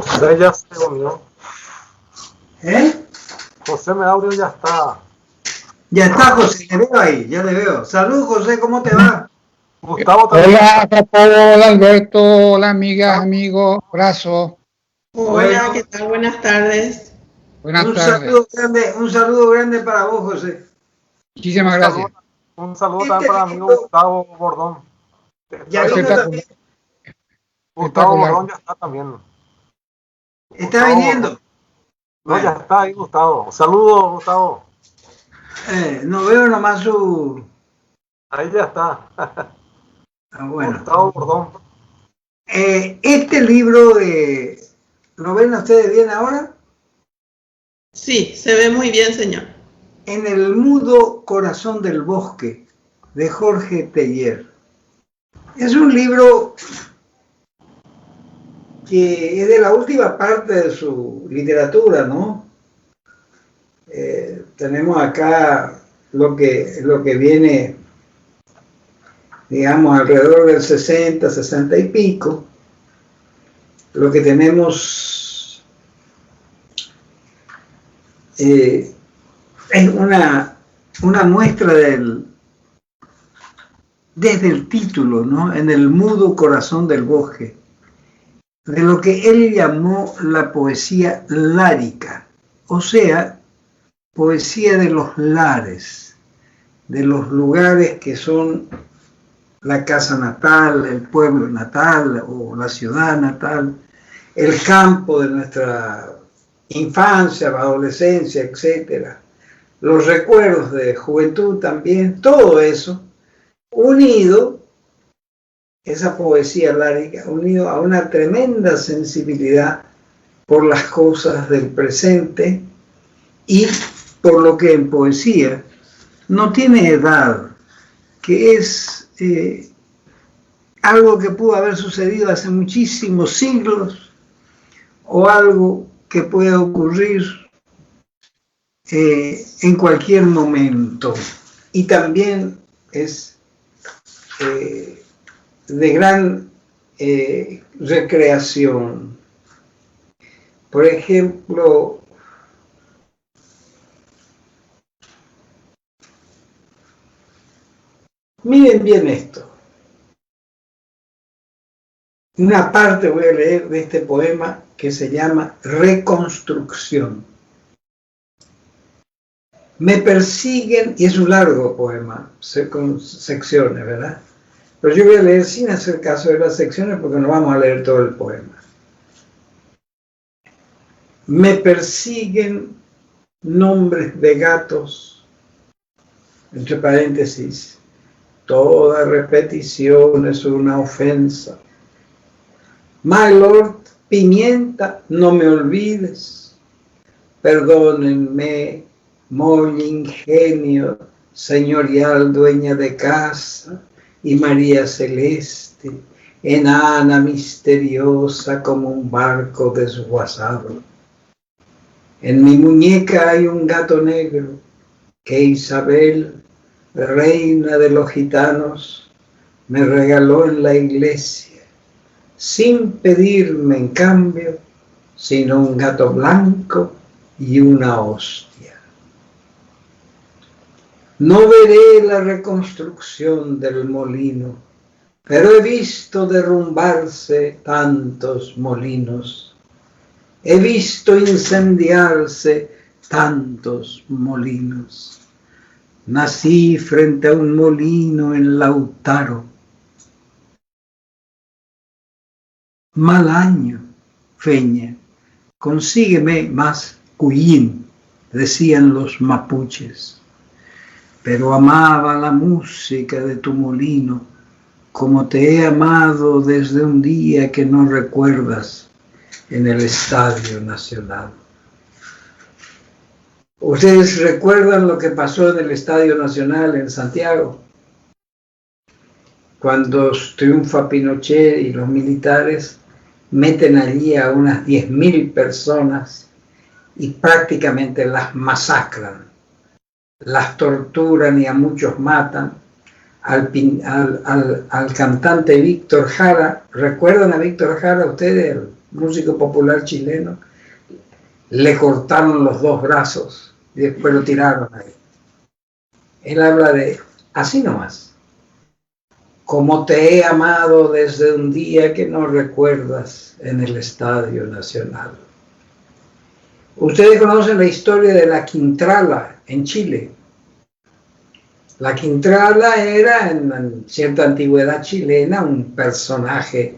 José ya se unió. José me abrió, ya está. Ya está, José, le veo ahí, ya le veo. Salud, José, ¿cómo te va? Gustavo también. Hola, Jacobo, hola, Alberto, hola, amigas, amigos, abrazo. Hola, ¿qué tal? Buenas tardes. Buenas tardes. Un saludo grande para vos, José. Muchísimas gracias. Un saludo también para mi amigo Gustavo Bordón. Ya vino también. Gustavo Bordón ya está también. ¿Está viniendo? No, bueno. Ya está ahí, Gustavo. Saludos, Gustavo. No veo nomás su... Ahí ya está. Bueno. Gustavo Bordón. Este libro de... ¿Lo ven ustedes bien ahora? Sí, se ve muy bien, señor. En el mudo corazón del bosque, de Jorge Teillier. Es un libro que es de la última parte de su literatura, ¿no? Tenemos acá lo que viene, digamos, alrededor del 60, 60 y pico. Lo que tenemos es una muestra desde el título, ¿no? En el mudo corazón del bosque, de lo que él llamó la poesía lárica, o sea, poesía de los lares, de los lugares que son la casa natal, el pueblo natal o la ciudad natal, el campo de nuestra infancia, adolescencia, etcétera, los recuerdos de juventud también, todo eso unido, esa poesía lárica, unido a una tremenda sensibilidad por las cosas del presente y por lo que en poesía no tiene edad, que es algo que pudo haber sucedido hace muchísimos siglos o algo que puede ocurrir en cualquier momento, y también es de gran recreación. Por ejemplo, miren bien esto. Una parte voy a leer de este poema que se llama Reconstrucción. Me persiguen, y es un largo poema, con secciones, ¿verdad? Pero yo voy a leer sin hacer caso de las secciones porque no vamos a leer todo el poema. Me persiguen nombres de gatos, entre paréntesis, toda repetición es una ofensa. My Lord, pimienta, no me olvides. Perdónenme, muy ingenio, señorial dueña de casa, y María Celeste, enana misteriosa como un barco desguazado. En mi muñeca hay un gato negro que Isabel, reina de los gitanos, me regaló en la iglesia, sin pedirme en cambio, sino un gato blanco y una hostia. No veré la reconstrucción del molino, pero he visto derrumbarse tantos molinos. He visto incendiarse tantos molinos. Nací frente a un molino en Lautaro. Mal año, Feña, consígueme más cuyín, decían los mapuches. Pero amaba la música de tu molino, como te he amado desde un día que no recuerdas en el Estadio Nacional. ¿Ustedes recuerdan lo que pasó en el Estadio Nacional en Santiago? Cuando triunfa Pinochet y los militares meten allí a unas 10.000 personas y prácticamente las masacran, las torturan y a muchos matan. Al cantante Víctor Jara, ¿recuerdan a Víctor Jara ustedes? músico popular chileno, le cortaron los dos brazos y después lo tiraron ahí. Él habla de, así nomás, como te he amado desde un día que no recuerdas en el Estadio Nacional. Ustedes conocen la historia de la Quintrala en Chile. La Quintrala era en cierta antigüedad chilena un personaje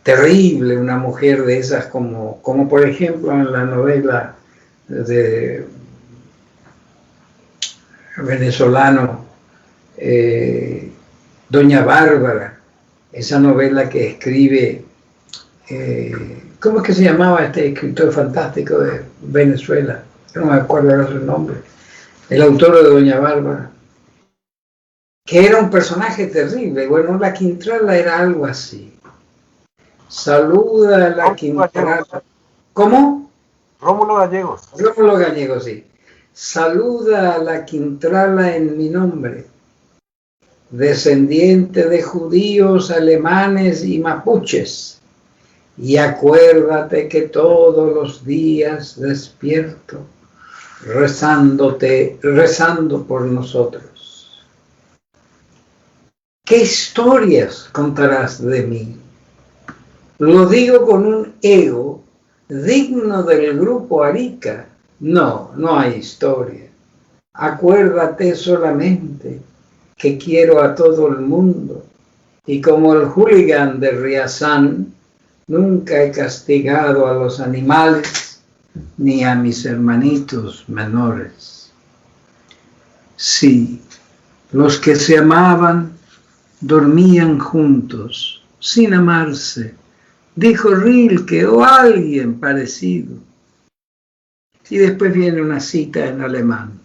terrible, una mujer de esas como por ejemplo en la novela de venezolano Doña Bárbara, esa novela que escribe, ¿cómo es que se llamaba este escritor fantástico de Venezuela? No me acuerdo ahora su nombre, el autor de Doña Bárbara, que era un personaje terrible. Bueno, la Quintrala era algo así. Saluda a la Quintrala. ¿Cómo? Rómulo Gallegos. Rómulo Gallegos, sí. Saluda a la Quintrala en mi nombre, descendiente de judíos, alemanes y mapuches, y acuérdate que todos los días despierto rezando por nosotros. ¿Qué historias contarás de mí? Lo digo con un ego digno del grupo Arica. No, no hay historia. Acuérdate solamente que quiero a todo el mundo y como el hooligan de Riazán, nunca he castigado a los animales ni a mis hermanitos menores. Sí, los que se amaban dormían juntos, sin amarse, dijo Rilke o alguien parecido. Y después viene una cita en alemán.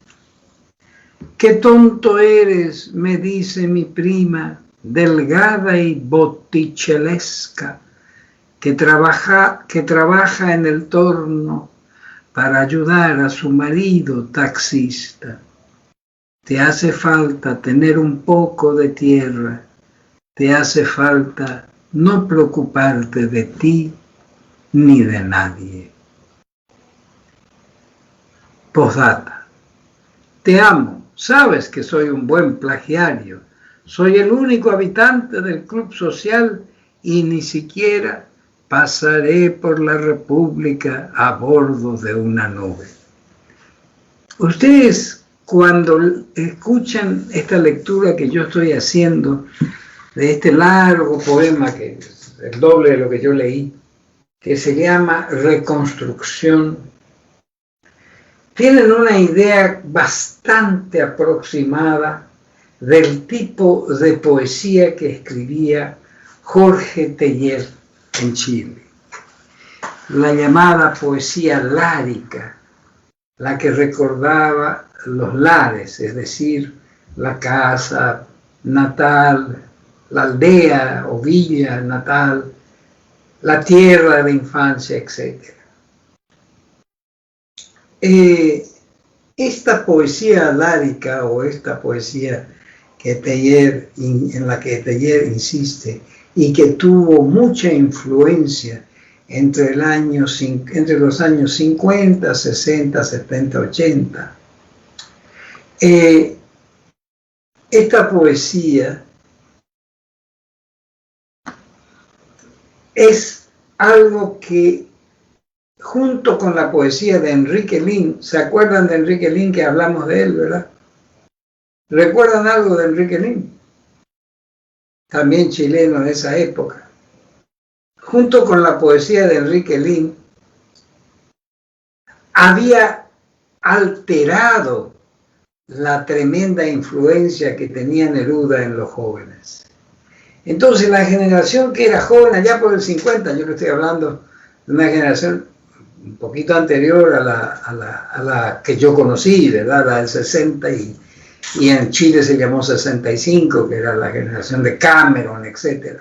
Qué tonto eres, me dice mi prima, delgada y botticellesca, que trabaja en el torno para ayudar a su marido taxista. Te hace falta tener un poco de tierra, te hace falta no preocuparte de ti ni de nadie. Postdata. Te amo, sabes que soy un buen plagiario, soy el único habitante del club social y ni siquiera pasaré por la República a bordo de una nube. Ustedes, cuando escuchan esta lectura que yo estoy haciendo de este largo poema, que es el doble de lo que yo leí, que se llama Reconstrucción, tienen una idea bastante aproximada del tipo de poesía que escribía Jorge Teillier en Chile. La llamada poesía lárica, la que recordaba los lares, es decir, la casa natal, la aldea o villa natal, la tierra de infancia, etc. Esta poesía lárica o esta poesía que en la que Teillier insiste y que tuvo mucha influencia entre los años 50, 60, 70, 80. Esta poesía es algo que, junto con la poesía de Enrique Lihn, ¿se acuerdan de Enrique Lihn que hablamos de él, verdad? ¿Recuerdan algo de Enrique Lihn? También chileno en esa época. Junto con la poesía de Enrique Lihn, había alterado la tremenda influencia que tenía Neruda en los jóvenes. Entonces la generación que era joven allá por el 50, yo le estoy hablando de una generación un poquito anterior a la que yo conocí, ¿verdad? La del 60 y en Chile se llamó 65, que era la generación de Cameron, etc.,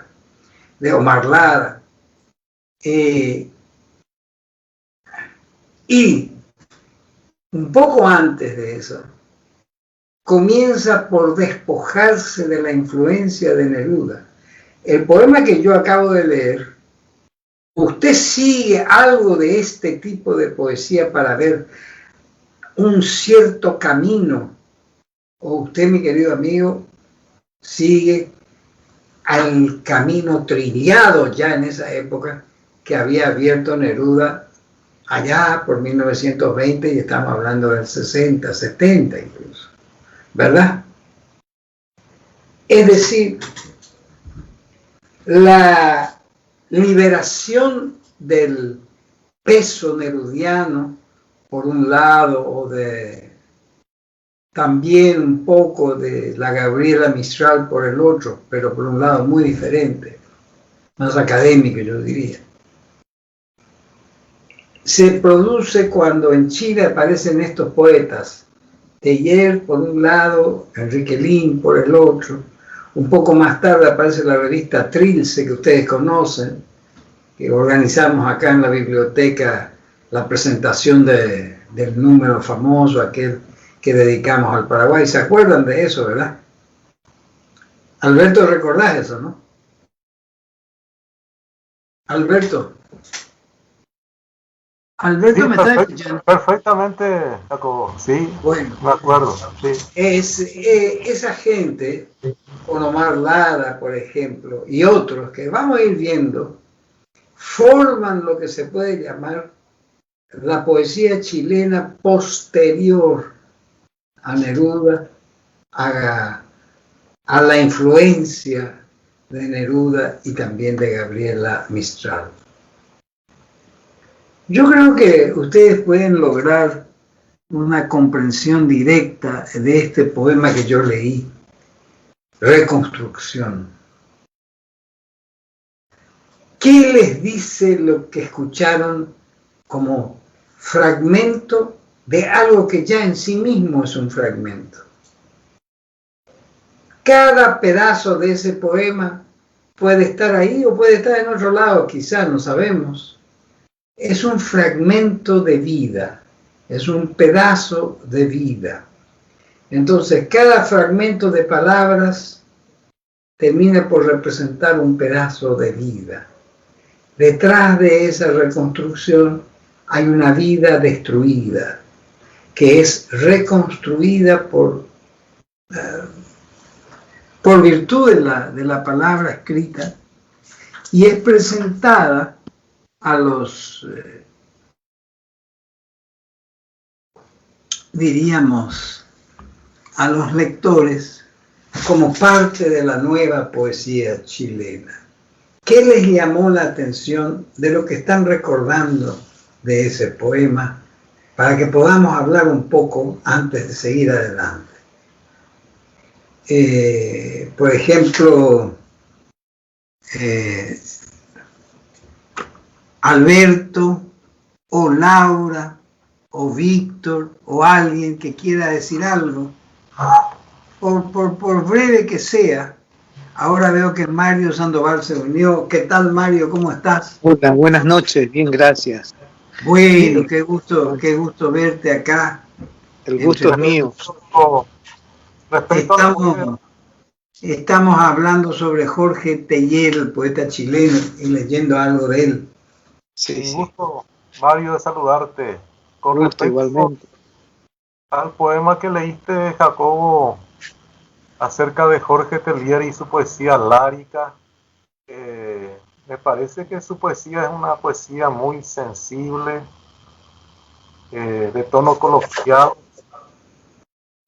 de Omar Lara. Y un poco antes de eso, comienza por despojarse de la influencia de Neruda. El poema que yo acabo de leer ¿Usted sigue algo de este tipo de poesía para ver un cierto camino? ¿O usted, mi querido amigo, sigue al camino trillado ya en esa época que había abierto Neruda allá por 1920 y estamos hablando del 60, 70 incluso, ¿verdad? Es decir, la liberación del peso nerudiano por un lado o de también un poco de la Gabriela Mistral por el otro, pero por un lado muy diferente, más académico yo diría. Se produce cuando en Chile aparecen estos poetas, Teillier por un lado, Enrique Lin por el otro. Un poco más tarde aparece la revista Trilce, que ustedes conocen, que organizamos acá en la biblioteca la presentación del número famoso, aquel que dedicamos al Paraguay. ¿Se acuerdan de eso, verdad? Alberto, recordás eso, ¿no? Alberto. Alberto, Sí, me está escuchando. perfectamente, Jacobo. Sí, Bueno, me acuerdo. Sí. esa gente, Omar Lara, por ejemplo, y otros que vamos a ir viendo, forman lo que se puede llamar la poesía chilena posterior a Neruda, a la influencia de Neruda y también de Gabriela Mistral. Yo creo que ustedes pueden lograr una comprensión directa de este poema que yo leí, Reconstrucción. ¿Qué les dice lo que escucharon como fragmento de algo que ya en sí mismo es un fragmento? Cada pedazo de ese poema puede estar ahí o puede estar en otro lado, quizás, no sabemos. Es un fragmento de vida, es un pedazo de vida. Entonces, cada fragmento de palabras termina por representar un pedazo de vida. Detrás de esa reconstrucción hay una vida destruida, que es reconstruida por virtud de la palabra escrita y es presentada a los, diríamos, a los lectores como parte de la nueva poesía chilena. ¿Qué les llamó la atención de lo que están recordando de ese poema para que podamos hablar un poco antes de seguir adelante? Por ejemplo, Alberto o Laura o Víctor o alguien que quiera decir algo, por breve que sea. Ahora veo que Mario Sandoval se unió. ¿Qué tal, Mario? ¿Cómo estás? Hola, buenas noches, bien, gracias. Bueno, qué gusto verte acá. El gusto es mío. Estamos hablando sobre Jorge Teillier, el poeta chileno, y leyendo algo de él. Sí, sí. Un gusto, Mario, de saludarte. Con Gusto, igualmente. Al poema que leíste, Jacobo, acerca de Jorge Teillier y su poesía lárica, me parece que su poesía es una poesía muy sensible, de tono coloquial,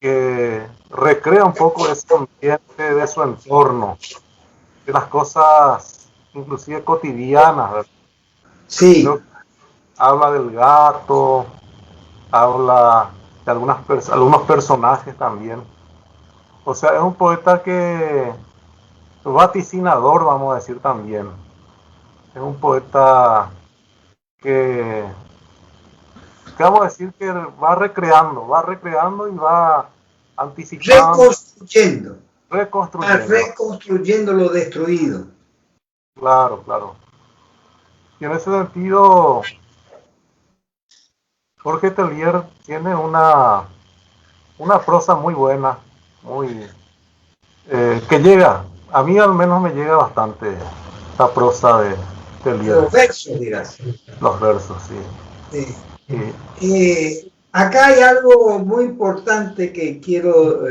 que recrea un poco ese ambiente de su entorno, de las cosas inclusive cotidianas, ¿verdad? Sí. Habla del gato, habla de algunos personajes también. O sea, es un poeta que vaticinador, vamos a decir también. Es un poeta que vamos a decir que va recreando y va anticipando. Reconstruyendo lo destruido. Claro, claro. Y en ese sentido, Jorge Teillier tiene una prosa muy buena, muy que llega, a mí al menos me llega bastante la prosa Tellier. Los versos, dirás. Los versos, sí. Sí. Sí. Acá hay algo muy importante que quiero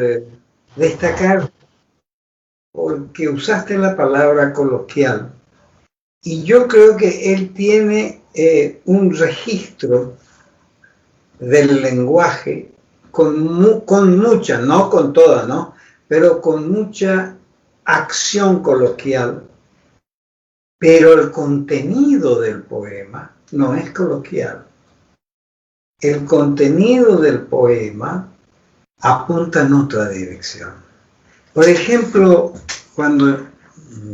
destacar, porque usaste la palabra coloquial. Y yo creo que él tiene un registro del lenguaje con mucha, no con toda, ¿no? Pero con mucha acción coloquial. Pero el contenido del poema no es coloquial. El contenido del poema apunta en otra dirección. Por ejemplo, cuando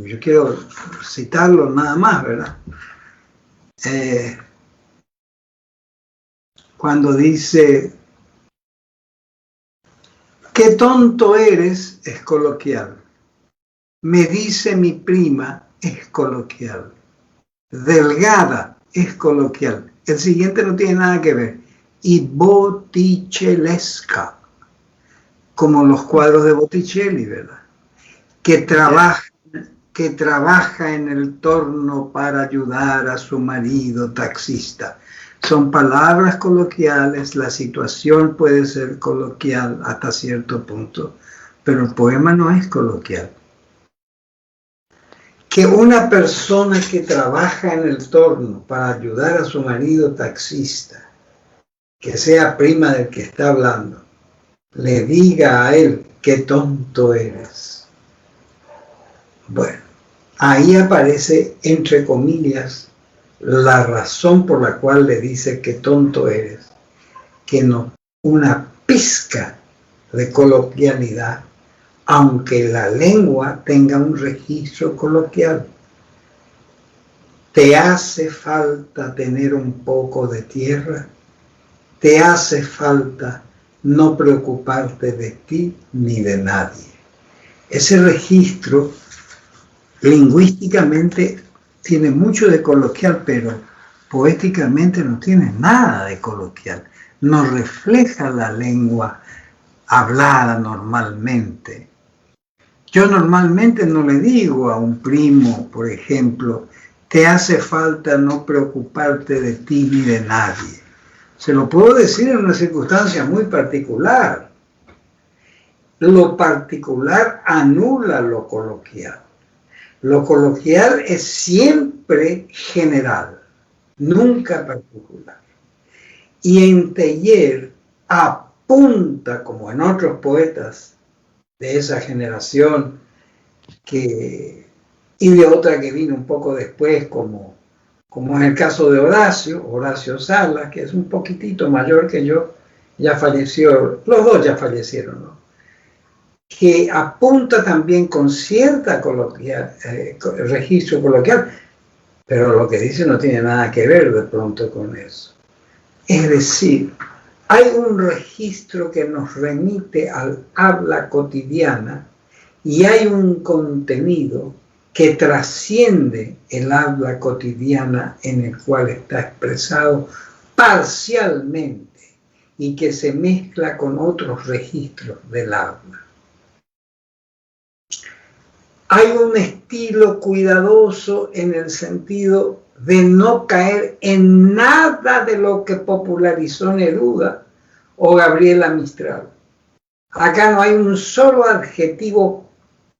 yo quiero citarlo nada más, ¿verdad? Cuando dice, qué tonto eres, es coloquial. Me dice mi prima, es coloquial. Delgada, es coloquial. El siguiente no tiene nada que ver. Y botticellesca, como los cuadros de Botticelli, ¿verdad? Que trabaja en el torno para ayudar a su marido taxista. Son palabras coloquiales, la situación puede ser coloquial hasta cierto punto, pero el poema no es coloquial. Que una persona que trabaja en el torno para ayudar a su marido taxista, que sea prima del que está hablando, le diga a él, qué tonto eres. Bueno, ahí aparece, entre comillas, la razón por la cual le dice qué tonto eres, que no una pizca de coloquialidad, aunque la lengua tenga un registro coloquial. ¿Te hace falta tener un poco de tierra? ¿Te hace falta no preocuparte de ti ni de nadie? Ese registro lingüísticamente tiene mucho de coloquial, pero poéticamente no tiene nada de coloquial. No refleja la lengua hablada normalmente. Yo normalmente no le digo a un primo, por ejemplo, te hace falta no preocuparte de ti ni de nadie. Se lo puedo decir en una circunstancia muy particular. Lo particular anula lo coloquial. Lo coloquial es siempre general, nunca particular. Y en Tellier apunta, como en otros poetas de esa generación, y de otra que vino un poco después, como es el caso de Horacio Salas, que es un poquitito mayor que yo, ya falleció, los dos ya fallecieron, ¿no? Que apunta también con cierta registro coloquial, pero lo que dice no tiene nada que ver de pronto con eso. Es decir, hay un registro que nos remite al habla cotidiana y hay un contenido que trasciende el habla cotidiana en el cual está expresado parcialmente y que se mezcla con otros registros del habla. Hay un estilo cuidadoso en el sentido de no caer en nada de lo que popularizó Neruda o Gabriela Mistral. Acá no hay un solo adjetivo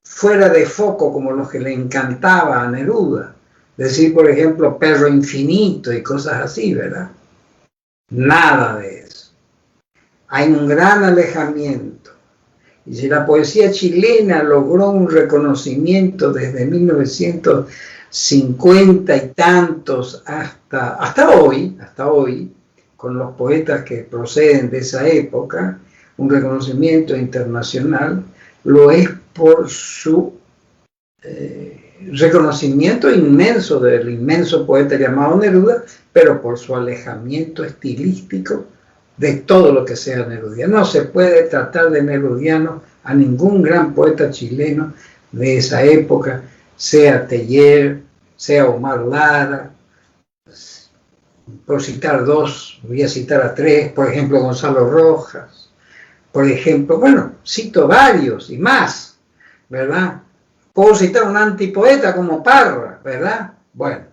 fuera de foco como los que le encantaba a Neruda. Decir, por ejemplo, perro infinito y cosas así, ¿verdad? Nada de eso. Hay un gran alejamiento. Y si la poesía chilena logró un reconocimiento desde 1950 y tantos hasta hoy, con los poetas que proceden de esa época, un reconocimiento internacional, lo es por su reconocimiento inmenso del inmenso poeta llamado Neruda, pero por su alejamiento estilístico de todo lo que sea nerudiano. No se puede tratar de nerudiano a ningún gran poeta chileno de esa época, sea Tellier, sea Omar Lara, por citar dos, voy a citar a tres, por ejemplo Gonzalo Rojas, por ejemplo, bueno, cito varios y más, ¿verdad? Puedo citar un antipoeta como Parra, ¿verdad? Bueno,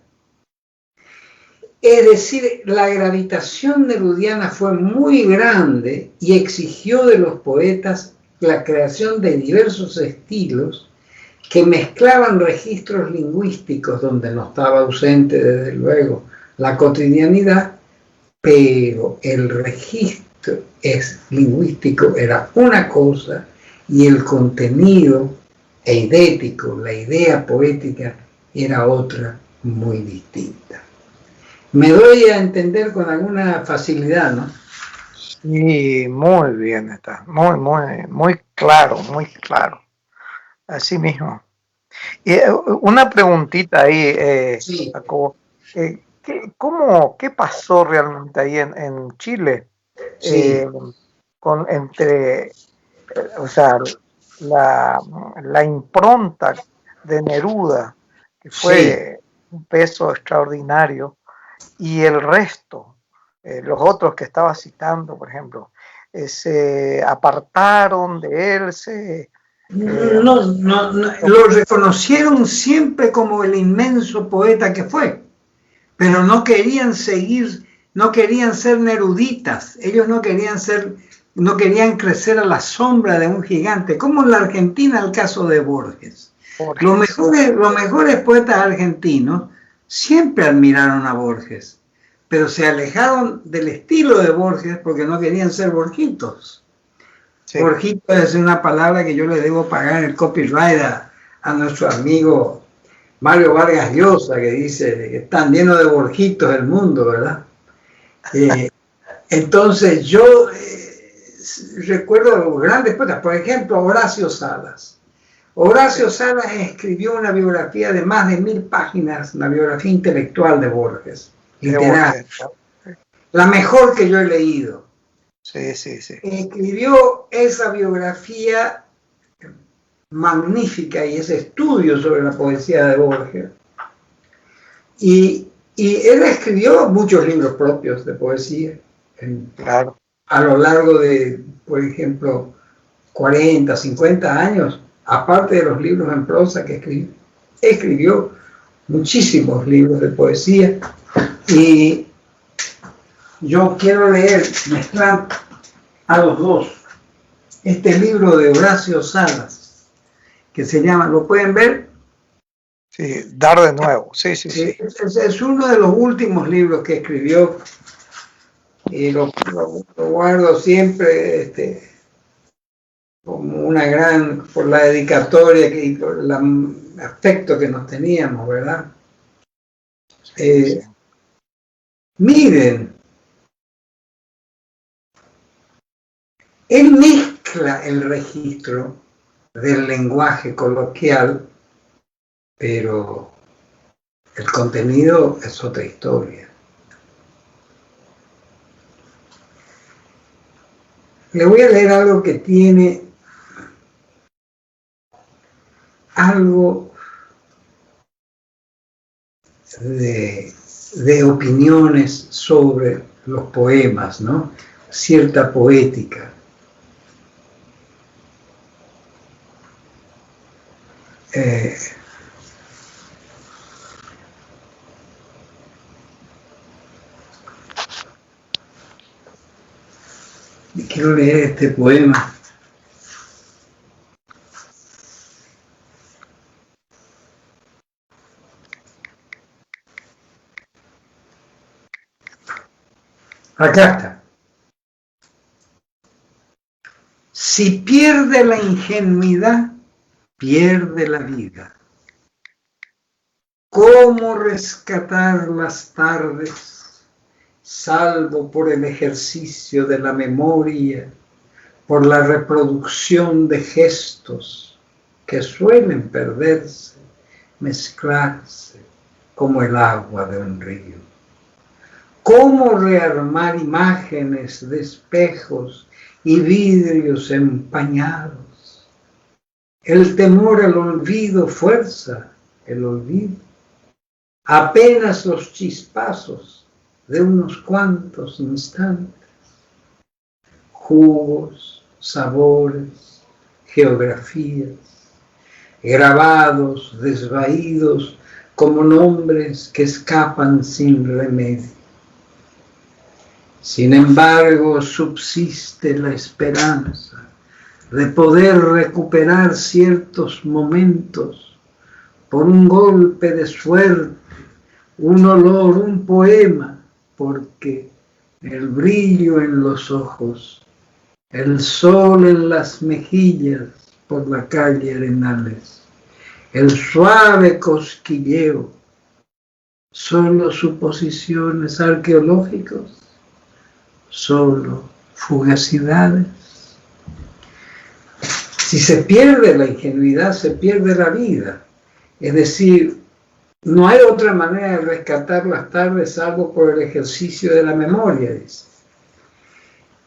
Es decir, la gravitación nerudiana fue muy grande y exigió de los poetas la creación de diversos estilos que mezclaban registros lingüísticos donde no estaba ausente, desde luego, la cotidianidad, pero el registro lingüístico era una cosa y el contenido eidético, la idea poética, era otra muy distinta. Me doy a entender con alguna facilidad, ¿no? Sí, muy bien está, muy claro, muy claro. Así mismo. Y una preguntita ahí, Sí. Jacobo. ¿Qué pasó realmente ahí en Chile? Sí. O sea, la impronta de Neruda, que Sí. fue un peso extraordinario, y el resto, los otros que estaba citando, por ejemplo, se apartaron de él, No, lo reconocieron siempre como el inmenso poeta que fue, pero no querían seguir, no querían ser neruditas, ellos no querían crecer a la sombra de un gigante, como en la Argentina el caso de Borges. Los mejores poetas argentinos siempre admiraron a Borges, pero se alejaron del estilo de Borges porque no querían ser borgitos. Sí. Borjito es una palabra que yo le debo pagar el copyright a nuestro amigo Mario Vargas Llosa, que dice que están llenos de borjitos el mundo, ¿verdad? Entonces yo recuerdo grandes poetas, por ejemplo, Horacio Salas. Horacio Salas escribió una biografía de más de 1000 páginas, una biografía intelectual de Borges, literal. La mejor que yo he leído. Sí. Escribió esa biografía magnífica y ese estudio sobre la poesía de Borges. Y él escribió muchos libros propios de poesía. Claro. A lo largo de, por ejemplo, 40, 50 años, aparte de los libros en prosa que escribió muchísimos libros de poesía. Y yo quiero leer, mezclar a los dos, este libro de Horacio Salas, que se llama, ¿lo pueden ver? Sí, Dar de Nuevo, sí. Es uno de los últimos libros que escribió y lo guardo siempre como una gran, por la dedicatoria y por el afecto que nos teníamos, ¿verdad? Sí. Miren, él mezcla el registro del lenguaje coloquial, pero el contenido es otra historia. Le voy a leer algo que tiene algo de opiniones sobre los poemas, ¿no? Cierta poética. Quiero leer este poema. Acá está. Si pierde la ingenuidad, pierde la vida. ¿Cómo rescatar las tardes, salvo por el ejercicio de la memoria, por la reproducción de gestos que suelen perderse, mezclarse como el agua de un río? ¿Cómo rearmar imágenes de espejos y vidrios empañados? El temor al olvido fuerza el olvido. Apenas los chispazos de unos cuantos instantes. Jugos, sabores, geografías, grabados, desvaídos, como nombres que escapan sin remedio. Sin embargo, subsiste la esperanza de poder recuperar ciertos momentos por un golpe de suerte, un olor, un poema, porque el brillo en los ojos, el sol en las mejillas por la calle Arenales, el suave cosquilleo, solo suposiciones arqueológicas, solo fugacidades. Si se pierde la ingenuidad, se pierde la vida. Es decir, no hay otra manera de rescatar las tardes salvo por el ejercicio de la memoria, dice.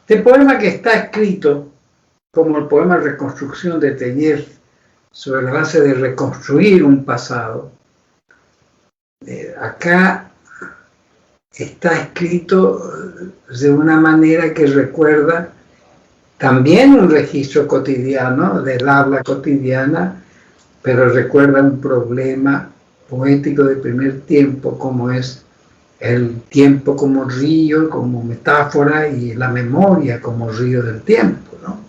Este poema, que está escrito como el poema Reconstrucción de Teillier, sobre la base de reconstruir un pasado, acá está escrito de una manera que recuerda también un registro cotidiano del habla cotidiana, pero recuerda un problema poético de primer tiempo, como es el tiempo como río, como metáfora, y la memoria como río del tiempo, ¿no?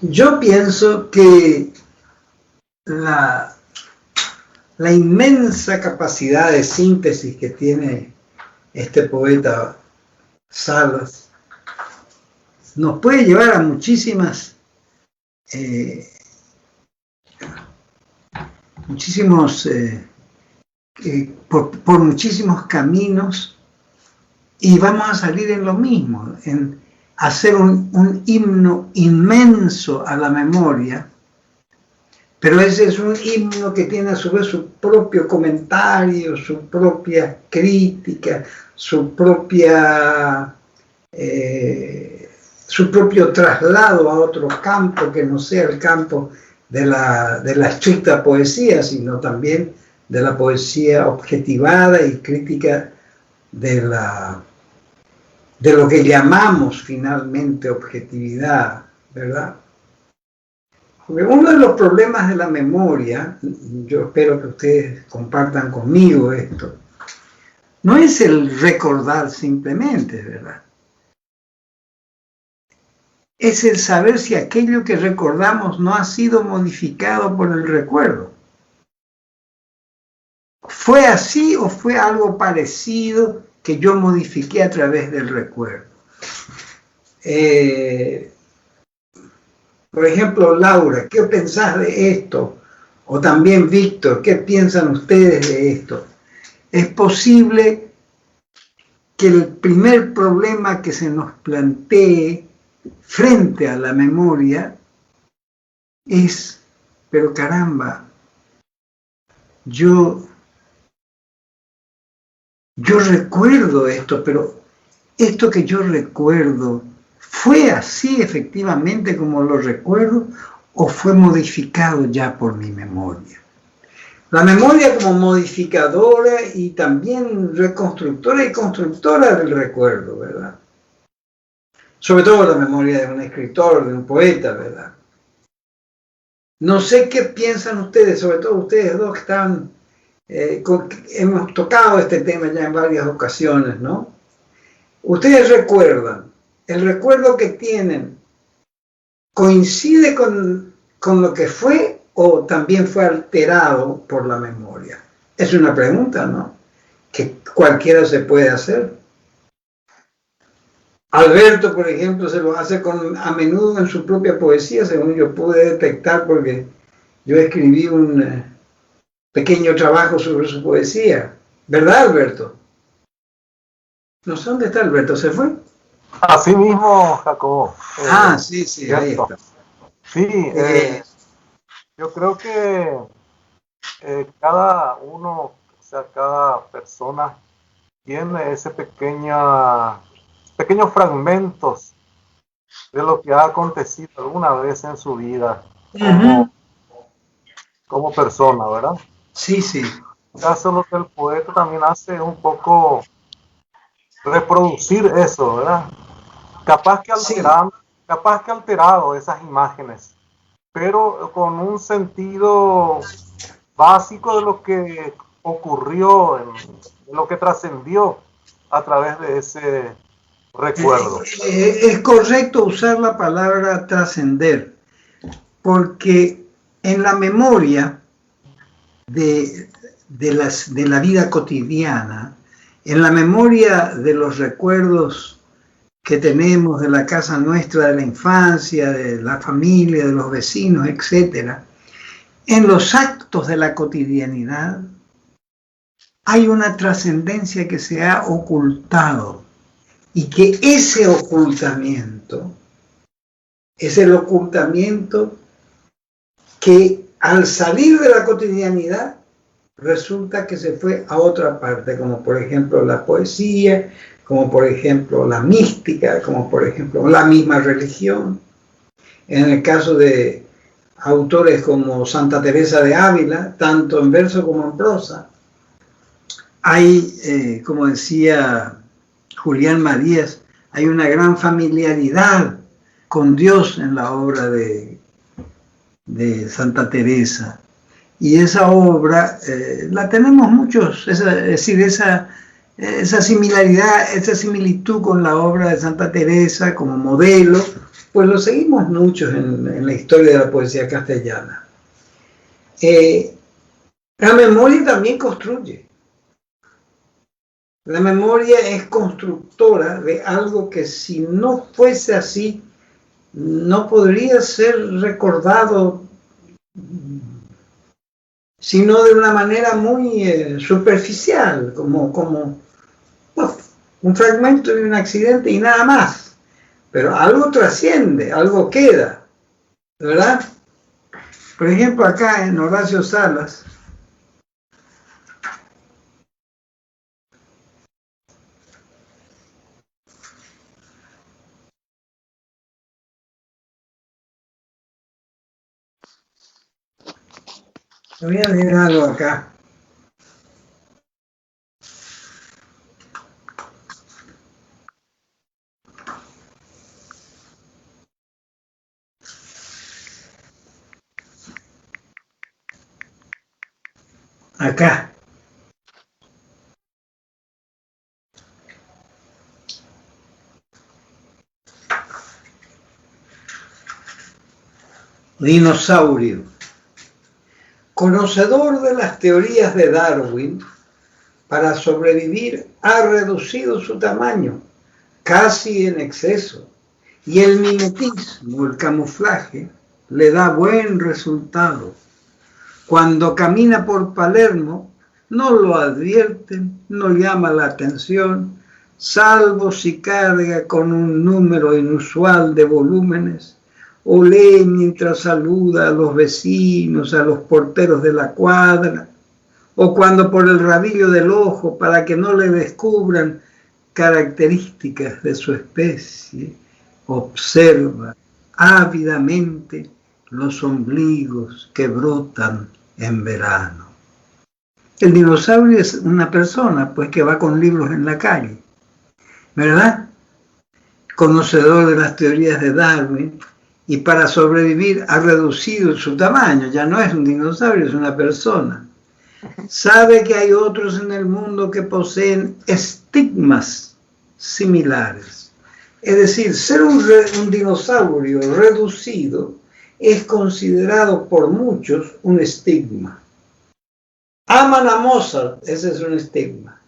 Yo pienso que la inmensa capacidad de síntesis que tiene este poeta Salas nos puede llevar a muchísimas por muchísimos caminos, y vamos a salir en lo mismo, en hacer un himno inmenso a la memoria, pero ese es un himno que tiene a su vez su propio comentario, su propia crítica, su propio traslado a otro campo que no sea el campo de la estricta poesía, sino también de la poesía objetivada y crítica de lo que llamamos finalmente objetividad, ¿verdad? Porque uno de los problemas de la memoria, yo espero que ustedes compartan conmigo esto, no es el recordar simplemente, ¿verdad? Es el saber si aquello que recordamos no ha sido modificado por el recuerdo. ¿Fue así o fue algo parecido que yo modifiqué a través del recuerdo? Por ejemplo, Laura, ¿qué pensás de esto? O también Víctor, ¿qué piensan ustedes de esto? Es posible que el primer problema que se nos plantee frente a la memoria es, pero caramba, yo recuerdo esto, pero esto que yo recuerdo, ¿fue así efectivamente como lo recuerdo o fue modificado ya por mi memoria? La memoria como modificadora y también reconstructora y constructora del recuerdo, ¿verdad? Sobre todo la memoria de un escritor, de un poeta, ¿verdad? No sé qué piensan ustedes, sobre todo ustedes dos que están, hemos tocado este tema ya en varias ocasiones, ¿no? Ustedes recuerdan, el recuerdo que tienen coincide con lo que fue o también fue alterado por la memoria. Es una pregunta, ¿no? Que cualquiera se puede hacer. Alberto, por ejemplo, se lo hace a menudo en su propia poesía, según yo pude detectar, porque yo escribí un pequeño trabajo sobre su poesía. ¿Verdad, Alberto? No sé dónde está Alberto, ¿se fue? Así mismo, Jacobo. Sí, ahí está. Sí, yo creo que cada uno, o sea, cada persona tiene ese pequeños fragmentos de lo que ha acontecido alguna vez en su vida como persona, ¿verdad? Sí. En caso lo que el poeta también hace es un poco reproducir eso, ¿verdad? Capaz que alterado esas imágenes, pero con un sentido básico de lo que ocurrió, de lo que trascendió a través de ese recuerdo. Es correcto usar la palabra trascender, porque en la memoria de la vida cotidiana, en la memoria de los recuerdos que tenemos de la casa nuestra, de la infancia, de la familia, de los vecinos, etc., en los actos de la cotidianidad hay una trascendencia que se ha ocultado, y que ese ocultamiento es el ocultamiento que al salir de la cotidianidad resulta que se fue a otra parte, como por ejemplo la poesía, como por ejemplo la mística, como por ejemplo la misma religión. En el caso de autores como Santa Teresa de Ávila, tanto en verso como en prosa, hay, como decía Julián Marías, hay una gran familiaridad con Dios en la obra de Santa Teresa. Y esa obra la tenemos muchos, es decir, esa similaridad, esa similitud con la obra de Santa Teresa como modelo, pues lo seguimos muchos en la historia de la poesía castellana. La memoria también construye. La memoria es constructora de algo que si no fuese así, no podría ser recordado, sino de una manera muy superficial, como un fragmento de un accidente y nada más. Pero algo trasciende, algo queda, ¿verdad? Por ejemplo, acá en Horacio Salas, voy a leer algo acá. Acá. Dinosaurio. Conocedor de las teorías de Darwin, para sobrevivir ha reducido su tamaño, casi en exceso, y el mimetismo, el camuflaje, le da buen resultado. Cuando camina por Palermo, no lo advierten, no llama la atención, salvo si carga con un número inusual de volúmenes, o lee mientras saluda a los vecinos, a los porteros de la cuadra, o cuando por el rabillo del ojo, para que no le descubran características de su especie, observa ávidamente los ombligos que brotan en verano. El dinosaurio es una persona, pues, que va con libros en la calle, ¿verdad? Conocedor de las teorías de Darwin, y para sobrevivir ha reducido su tamaño, ya no es un dinosaurio, es una persona. Sabe que hay otros en el mundo que poseen estigmas similares. Es decir, ser un dinosaurio reducido es considerado por muchos un estigma. Aman a Mozart, ese es un estigma.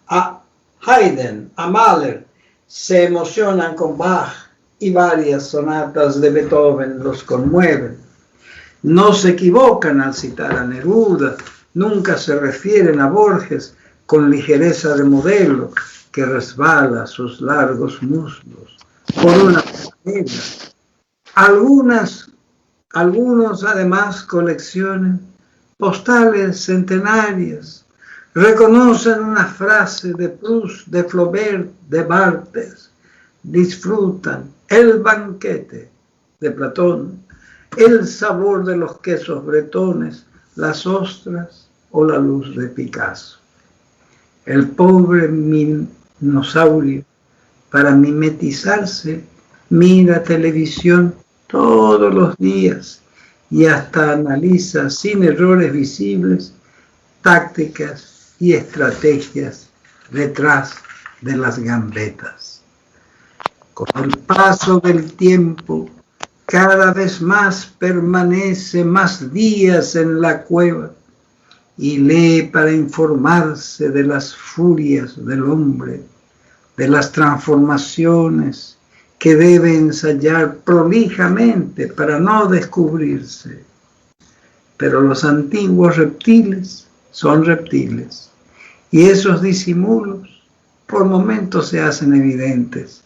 A Haydn, a Mahler, se emocionan con Bach y varias sonatas de Beethoven los conmueven. No se equivocan al citar a Neruda, nunca se refieren a Borges con ligereza de modelo que resbala sus largos muslos por una manera. Algunos además coleccionan postales centenarias, reconocen una frase de Proust, de Flaubert, de Barthes, disfrutan el banquete de Platón, el sabor de los quesos bretones, las ostras o la luz de Picasso. El pobre dinosaurio, para mimetizarse, mira televisión todos los días y hasta analiza sin errores visibles tácticas y estrategias detrás de las gambetas. Con el paso del tiempo, cada vez más permanece más días en la cueva y lee para informarse de las furias del hombre, de las transformaciones que debe ensayar prolijamente para no descubrirse. Pero los antiguos reptiles son reptiles y esos disimulos por momentos se hacen evidentes.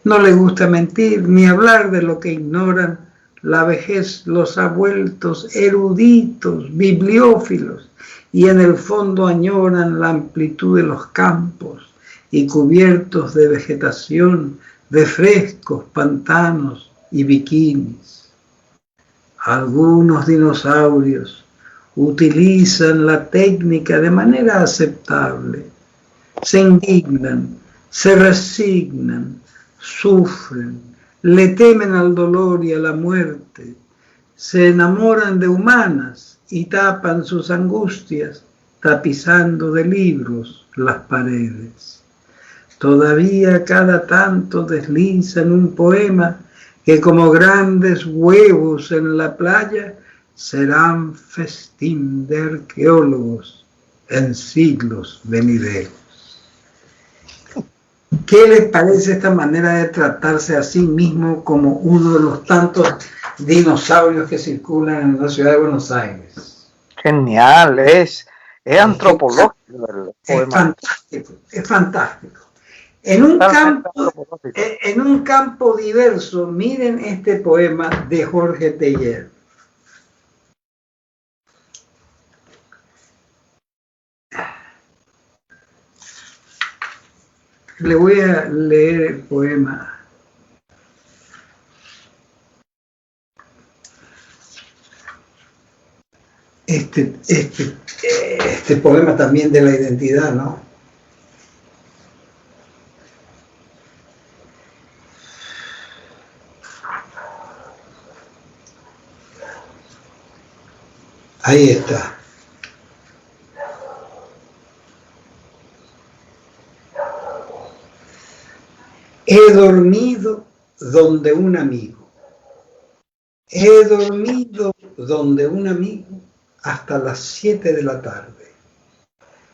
No les gusta mentir ni hablar de lo que ignoran. La vejez los ha vuelto eruditos, bibliófilos, y en el fondo añoran la amplitud de los campos y cubiertos de vegetación, de frescos pantanos y bikinis. Algunos dinosaurios utilizan la técnica de manera aceptable. Se indignan, se resignan, sufren, le temen al dolor y a la muerte, se enamoran de humanas y tapan sus angustias tapizando de libros las paredes. Todavía cada tanto deslizan un poema que como grandes huevos en la playa serán festín de arqueólogos en siglos venideros. ¿Qué les parece esta manera de tratarse a sí mismo como uno de los tantos dinosaurios que circulan en la ciudad de Buenos Aires? Genial, es antropológico el poema. Es fantástico. En un campo diverso, miren este poema de Jorge Teillier. Le voy a leer el poema. Este poema también de la identidad, ¿no? Ahí está. He dormido donde un amigo. He dormido donde un amigo hasta las 7 de la tarde.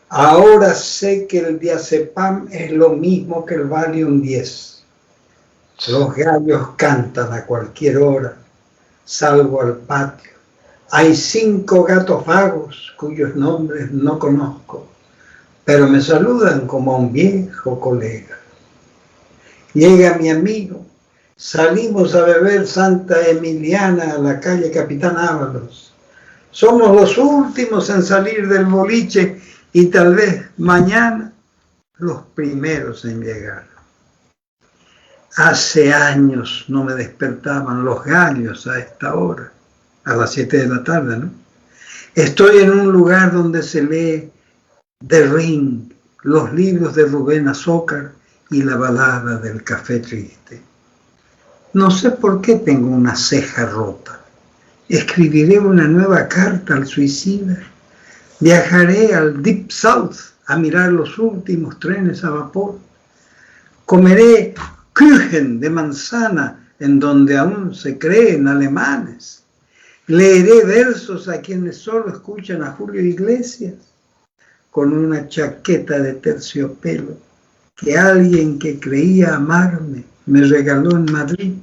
Ahora sé que el diazepam es lo mismo que el Valium 10. Los gallos cantan a cualquier hora. Salgo al patio. Hay 5 gatos vagos cuyos nombres no conozco, pero me saludan como a un viejo colega. Llega mi amigo, salimos a beber Santa Emiliana a la calle Capitán Ábalos. Somos los últimos en salir del boliche y tal vez mañana los primeros en llegar. Hace años no me despertaban los gallos a esta hora, a las 7 de la tarde, ¿no? Estoy en un lugar donde se lee The Ring, los libros de Rubén Azócar y la balada del café triste. No sé por qué tengo una ceja rota. Escribiré una nueva carta al suicida. Viajaré al Deep South a mirar los últimos trenes a vapor. Comeré Kuchen de manzana en donde aún se creen alemanes. Leeré versos a quienes solo escuchan a Julio Iglesias con una chaqueta de terciopelo que alguien que creía amarme me regaló en Madrid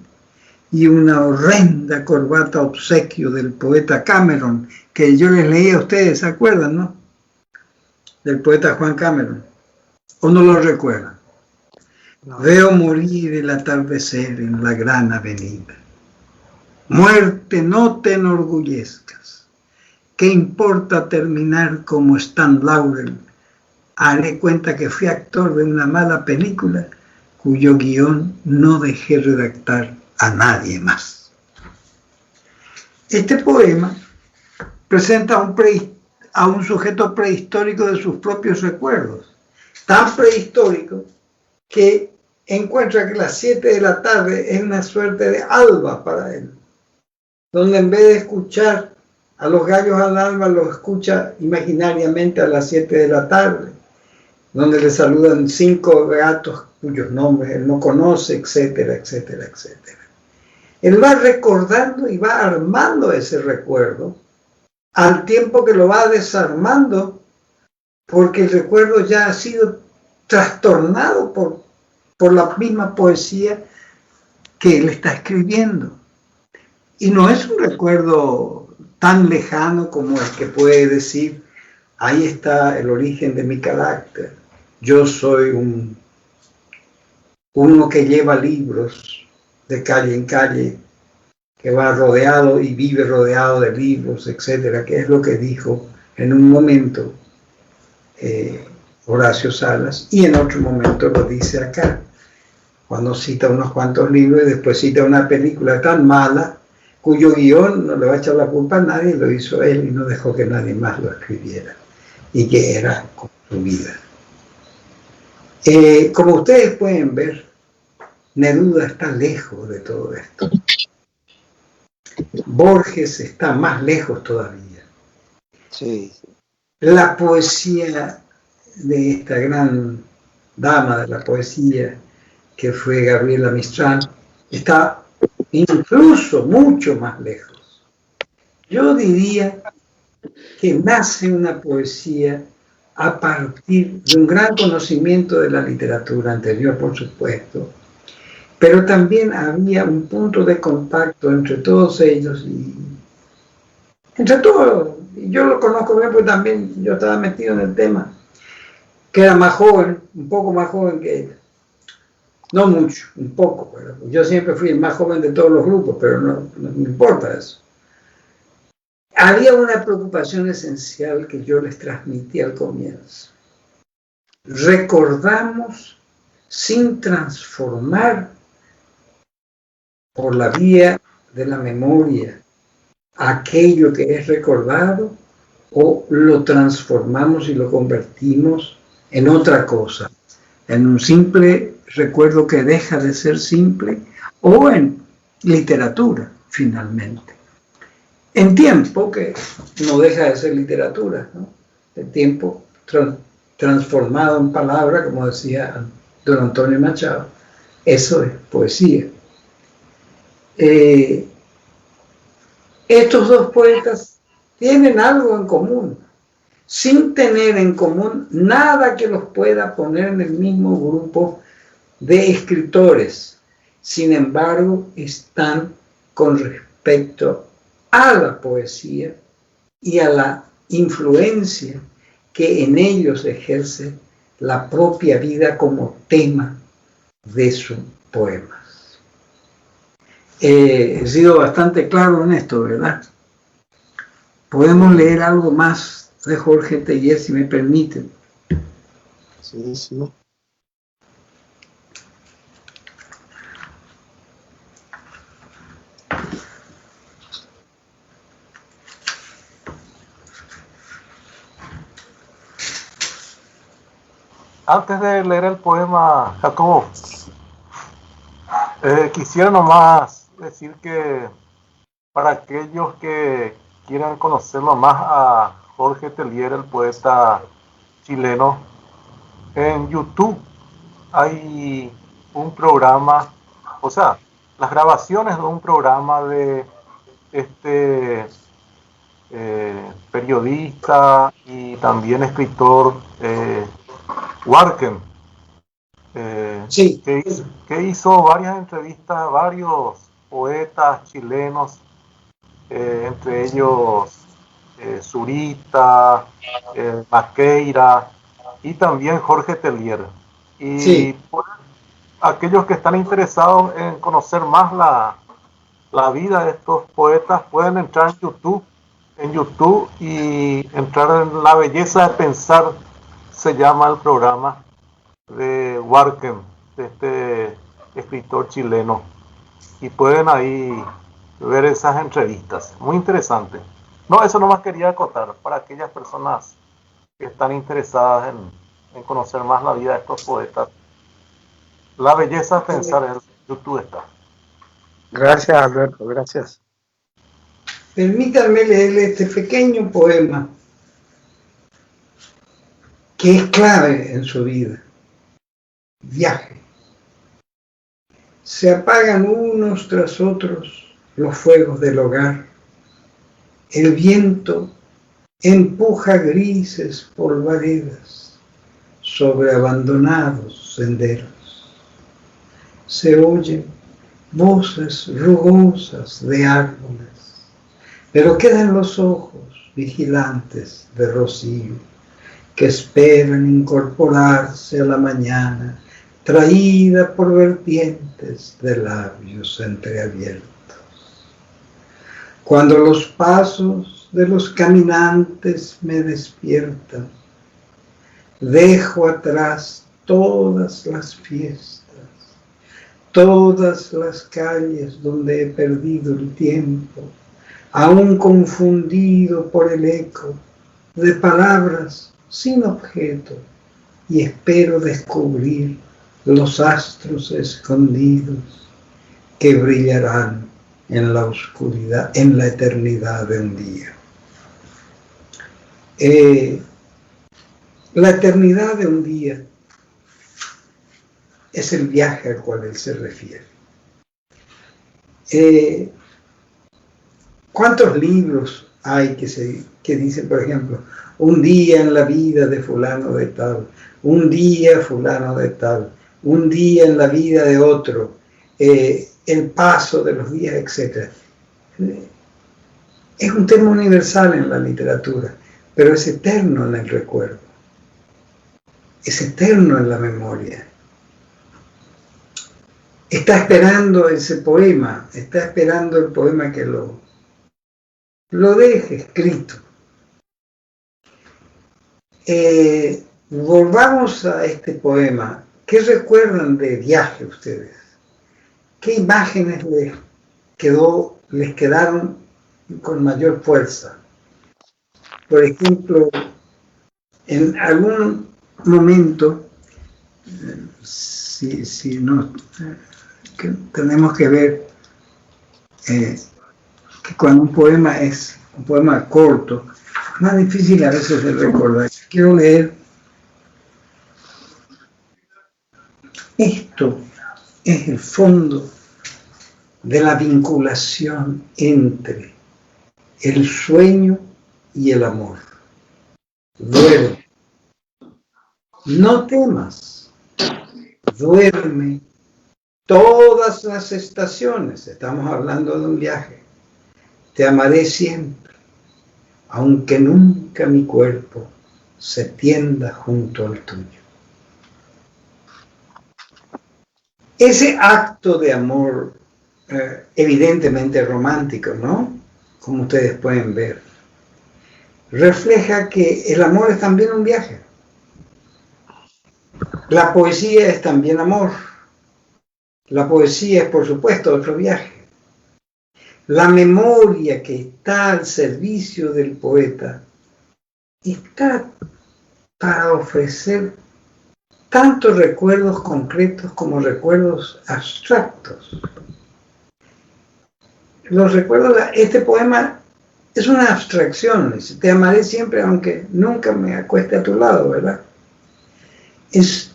y una horrenda corbata obsequio del poeta Cameron que yo les leí a ustedes, ¿se acuerdan, no? Del poeta Juan Cameron. ¿O no lo recuerdan? No. Veo morir el atardecer en la gran avenida. Muerte, no te enorgullezcas. ¿Qué importa terminar como Stan Laurel? Haré cuenta que fui actor de una mala película cuyo guión no dejé redactar a nadie más. Este poema presenta a un sujeto prehistórico de sus propios recuerdos, tan prehistórico que encuentra que las 7 de la tarde es una suerte de alba para él, donde en vez de escuchar a los gallos al alba, los escucha imaginariamente a las 7 de la tarde. donde le saludan 5 gatos cuyos nombres él no conoce, etcétera, etcétera, etcétera. Él va recordando y va armando ese recuerdo al tiempo que lo va desarmando, porque el recuerdo ya ha sido trastornado por la misma poesía que él está escribiendo. Y no es un recuerdo tan lejano como el que puede decir, ahí está el origen de mi carácter. Yo soy uno que lleva libros de calle en calle, que va rodeado y vive rodeado de libros, etcétera, que es lo que dijo en un momento Horacio Salas, y en otro momento lo dice acá, cuando cita unos cuantos libros y después cita una película tan mala, cuyo guión no le va a echar la culpa a nadie, lo hizo él y no dejó que nadie más lo escribiera, y que era con su vida. Como ustedes pueden ver, Neruda está lejos de todo esto. Borges está más lejos todavía. Sí. La poesía de esta gran dama de la poesía, que fue Gabriela Mistral, está incluso mucho más lejos. Yo diría que nace una poesía a partir de un gran conocimiento de la literatura anterior, por supuesto, pero también había un punto de contacto entre todos ellos y entre todos. Yo lo conozco bien porque también yo estaba metido en el tema, que era más joven, un poco más joven que ella. No mucho, un poco, pero yo siempre fui el más joven de todos los grupos, pero no importa eso. Había una preocupación esencial que yo les transmití al comienzo. Recordamos sin transformar por la vía de la memoria aquello que es recordado, o lo transformamos y lo convertimos en otra cosa, en un simple recuerdo que deja de ser simple, o en literatura finalmente. En tiempo que no deja de ser literatura, ¿no? El tiempo transformado en palabra, como decía don Antonio Machado, eso es poesía. Estos dos poetas tienen algo en común, sin tener en común nada que los pueda poner en el mismo grupo de escritores. Sin embargo, están con respecto a la poesía y a la influencia que en ellos ejerce la propia vida como tema de sus poemas. He sido bastante claro en esto, ¿verdad? Podemos leer algo más de Jorge Teillier, si me permiten. Sí, sí. Antes de leer el poema, Jacobo, quisiera nomás decir que para aquellos que quieran conocerlo más a Jorge Teillier, el poeta chileno, en YouTube hay un programa, o sea, las grabaciones de un programa de este periodista y también escritor Warken, Sí. que hizo varias entrevistas a varios poetas chilenos, entre ellos Zurita, Maqueira y también Jorge Teillier. Y Sí. pues, aquellos que están interesados en conocer más la vida de estos poetas pueden entrar en YouTube y entrar en La Belleza de Pensar, se llama el programa de Warken, de este escritor chileno, y pueden ahí ver esas entrevistas, muy interesante. No, eso nomás quería acotar para aquellas personas que están interesadas en conocer más la vida de estos poetas. La Belleza de Pensar en YouTube está. Gracias, Alberto, gracias. Permítanme leerle este pequeño poema que es clave en su vida. Viaje. Se apagan unos tras otros los fuegos del hogar. El viento empuja grises polvaredas sobre abandonados senderos. Se oyen voces rugosas de árboles, pero quedan los ojos vigilantes de rocío que esperan incorporarse a la mañana traída por vertientes de labios entreabiertos. Cuando los pasos de los caminantes me despiertan, dejo atrás todas las fiestas, todas las calles donde he perdido el tiempo, aún confundido por el eco de palabras sin objeto, y espero descubrir los astros escondidos que brillarán en la oscuridad, en la eternidad de un día. La eternidad de un día es el viaje al cual él se refiere. ¿Cuántos libros hay que dicen, por ejemplo, un día en la vida de fulano de tal, un día fulano de tal, un día en la vida de otro, el paso de los días, etc.? Es un tema universal en la literatura, pero es eterno en el recuerdo, es eterno en la memoria. Está esperando ese poema, está esperando el poema que lo deje escrito. Volvamos a este poema. ¿Qué recuerdan de viaje ustedes? ¿Qué imágenes les quedaron con mayor fuerza? Por ejemplo, en algún momento, si no, tenemos que ver que cuando un poema es un poema corto, es más difícil a veces de recordar. Quiero leer. Esto es el fondo de la vinculación entre el sueño y el amor. Duerme. No temas. Duerme todas las estaciones. Estamos hablando de un viaje. Te amaré siempre, aunque nunca mi cuerpo se tienda junto al tuyo. Ese acto de amor, evidentemente romántico, ¿no? Como ustedes pueden ver, refleja que el amor es también un viaje. La poesía es también amor. La poesía es, por supuesto, otro viaje. La memoria que está al servicio del poeta está para ofrecer tanto recuerdos concretos como recuerdos abstractos. Los recuerdos, este poema es una abstracción. Te amaré siempre aunque nunca me acueste a tu lado, ¿verdad? Es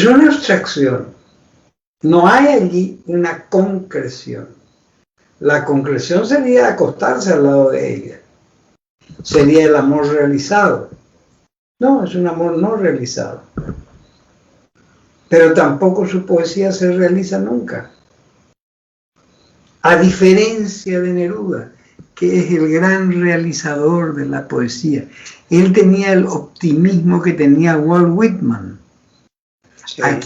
una abstracción. No hay allí una concreción. La concreción sería acostarse al lado de ella. Sería el amor realizado. No, es un amor no realizado. Pero tampoco su poesía se realiza nunca. A diferencia de Neruda, que es el gran realizador de la poesía. Él tenía el optimismo que tenía Walt Whitman, sí, a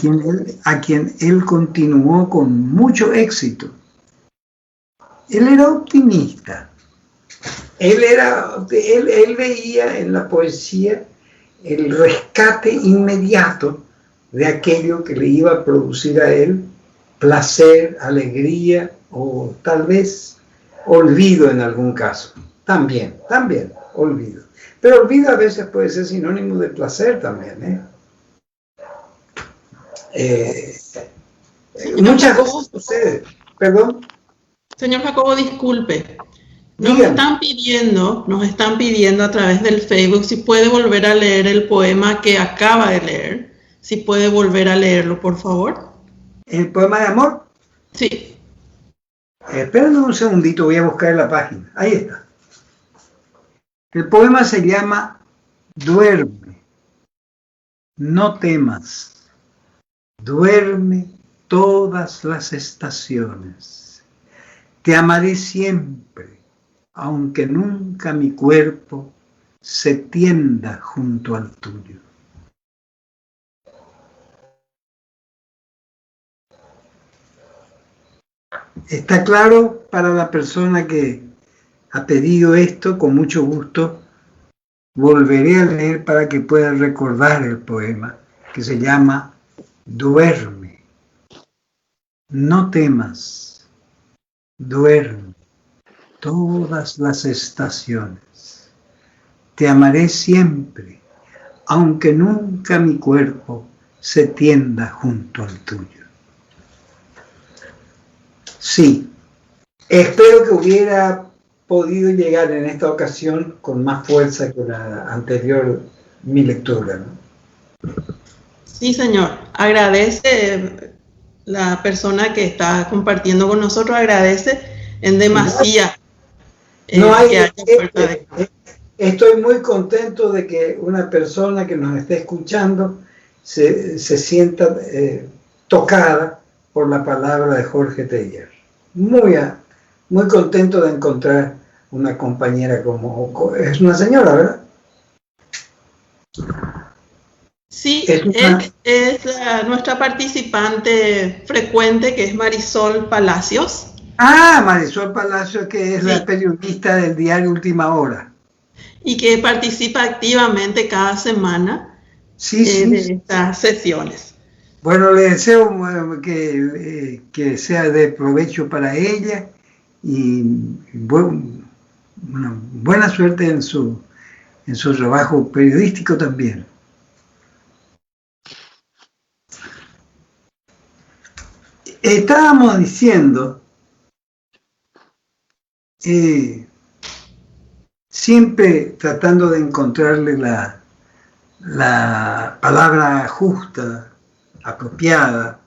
quien él continuó con mucho éxito. Él era optimista. Él veía en la poesía el rescate inmediato de aquello que le iba a producir a él placer, alegría o tal vez olvido en algún caso. También, olvido. Pero olvido a veces puede ser sinónimo de placer también, muchas veces sucede. Perdón. Señor Jacobo, disculpe. Nos están pidiendo a través del Facebook si puede volver a leer el poema que acaba de leer. Si puede volver a leerlo, por favor. ¿El poema de amor? Sí. Espérame un segundito, voy a buscar la página. Ahí está. El poema se llama Duerme, no temas. Duerme todas las estaciones. Te amaré siempre, aunque nunca mi cuerpo se tienda junto al tuyo. ¿Está claro para la persona que ha pedido esto? Con mucho gusto volveré a leer para que pueda recordar el poema, que se llama Duerme, no temas, duerme todas las estaciones. Te amaré siempre, aunque nunca mi cuerpo se tienda junto al tuyo. Sí, espero que hubiera podido llegar en esta ocasión con más fuerza que la anterior, mi lectura, ¿no? Sí, señor. Agradece la persona que está compartiendo con nosotros, agradece en demasía. Estoy muy contento de que una persona que nos esté escuchando se sienta tocada por la palabra de Jorge Teillier. Muy contento de encontrar una compañera como... Es una señora, ¿verdad? Sí, es nuestra participante frecuente, que es Marisol Palacios. Ah, Marisol Palacios, que es la periodista del diario Última Hora. Y que participa activamente cada semana de estas sesiones. Bueno, le deseo que sea de provecho para ella y buena suerte en su trabajo periodístico también. Estábamos diciendo, siempre tratando de encontrarle la palabra justa, apropiada,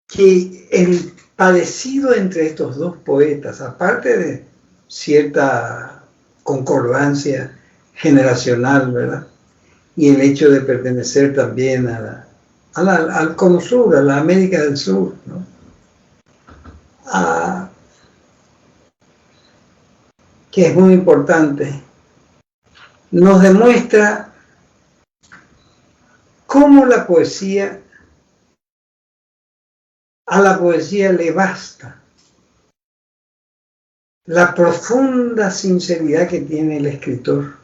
que el parecido entre estos dos poetas, aparte de cierta concordancia generacional, ¿verdad? Y el hecho de pertenecer también al Cono Sur, a la América del Sur, ¿no? Que es muy importante, nos demuestra cómo a la poesía le basta la profunda sinceridad que tiene el escritor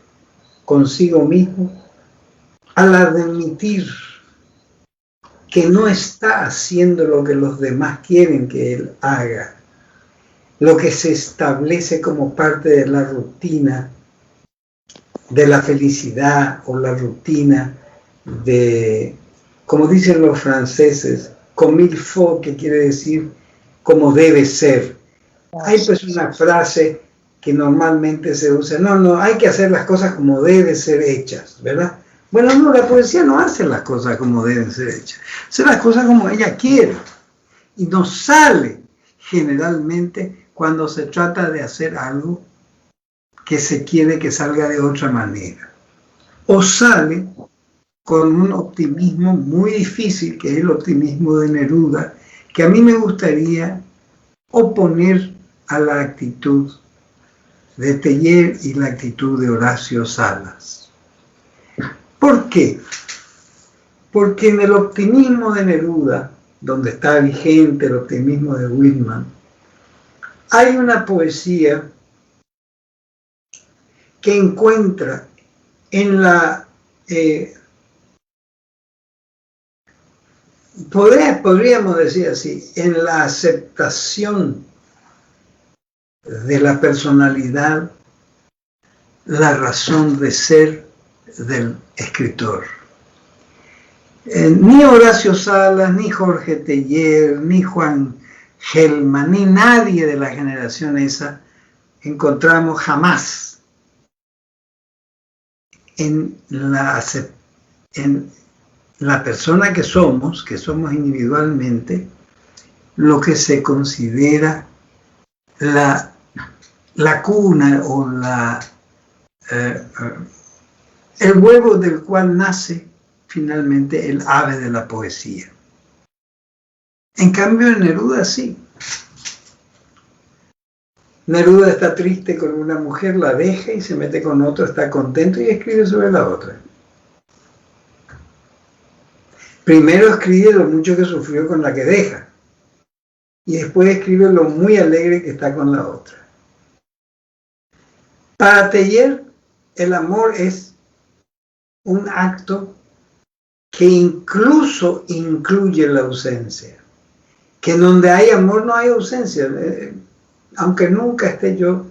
consigo mismo al admitir que no está haciendo lo que los demás quieren que él haga, lo que se establece como parte de la rutina de la felicidad o la rutina de, como dicen los franceses, comme il faut, que quiere decir como debe ser. Hay pues una frase que normalmente se usa, no, hay que hacer las cosas como deben ser hechas, ¿verdad? Bueno, no, la poesía no hace las cosas como deben ser hechas, hace las cosas como ella quiere. Y nos sale generalmente cuando se trata de hacer algo que se quiere que salga de otra manera. O sale con un optimismo muy difícil, que es el optimismo de Neruda, que a mí me gustaría oponer a la actitud de Teillier y la actitud de Horacio Salas. ¿Por qué? Porque en el optimismo de Neruda, donde está vigente el optimismo de Whitman, hay una poesía que encuentra en la... podríamos decir así, en la aceptación de la personalidad, la razón de ser del escritor. Ni Horacio Salas, ni Jorge Teillier, ni Juan Gelman, ni nadie de la generación esa encontramos jamás en la persona que somos individualmente, lo que se considera la cuna o el huevo del cual nace finalmente el ave de la poesía. En cambio, en Neruda sí. Neruda está triste con una mujer, la deja y se mete con otro, está contento y escribe sobre la otra. Primero escribe lo mucho que sufrió con la que deja y después escribe lo muy alegre que está con la otra. Para Teilhard, el amor es un acto que incluso incluye la ausencia. Que en donde hay amor no hay ausencia. Aunque nunca esté yo,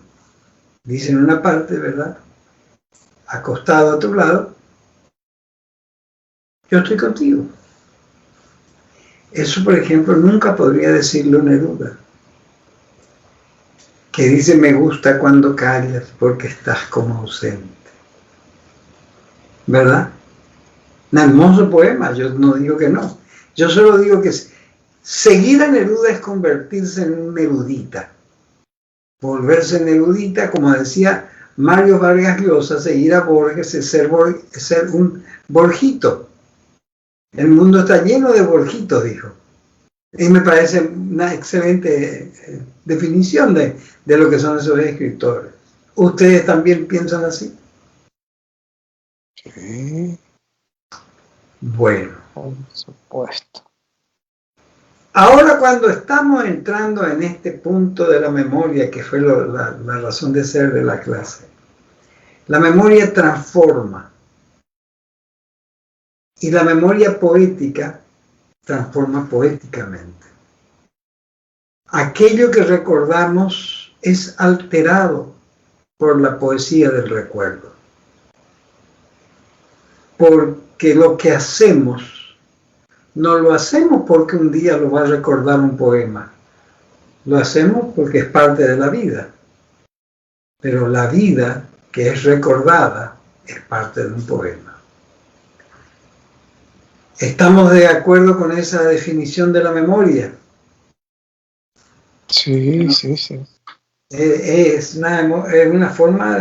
dice en una parte, ¿verdad?, acostado a tu lado, yo estoy contigo. Eso, por ejemplo, nunca podría decirlo Neruda, que dice: me gusta cuando callas porque estás como ausente. ¿Verdad? Un hermoso poema, yo no digo que no. Yo solo digo que seguir a Neruda es convertirse en un erudita. Volverse en erudita, como decía Mario Vargas Llosa, seguir a Borges es ser un borjito. El mundo está lleno de borjitos, dijo. Y me parece una excelente definición de lo que son esos escritores. ¿Ustedes también piensan así? Sí. Bueno. Por supuesto. Ahora, cuando estamos entrando en este punto de la memoria, que fue la razón de ser de la clase, la memoria transforma. Y la memoria poética transforma poéticamente. Aquello que recordamos es alterado por la poesía del recuerdo. Porque lo que hacemos, no lo hacemos porque un día lo va a recordar un poema. Lo hacemos porque es parte de la vida. Pero la vida que es recordada es parte de un poema. ¿Estamos de acuerdo con esa definición de la memoria? Sí, sí, sí. Es una forma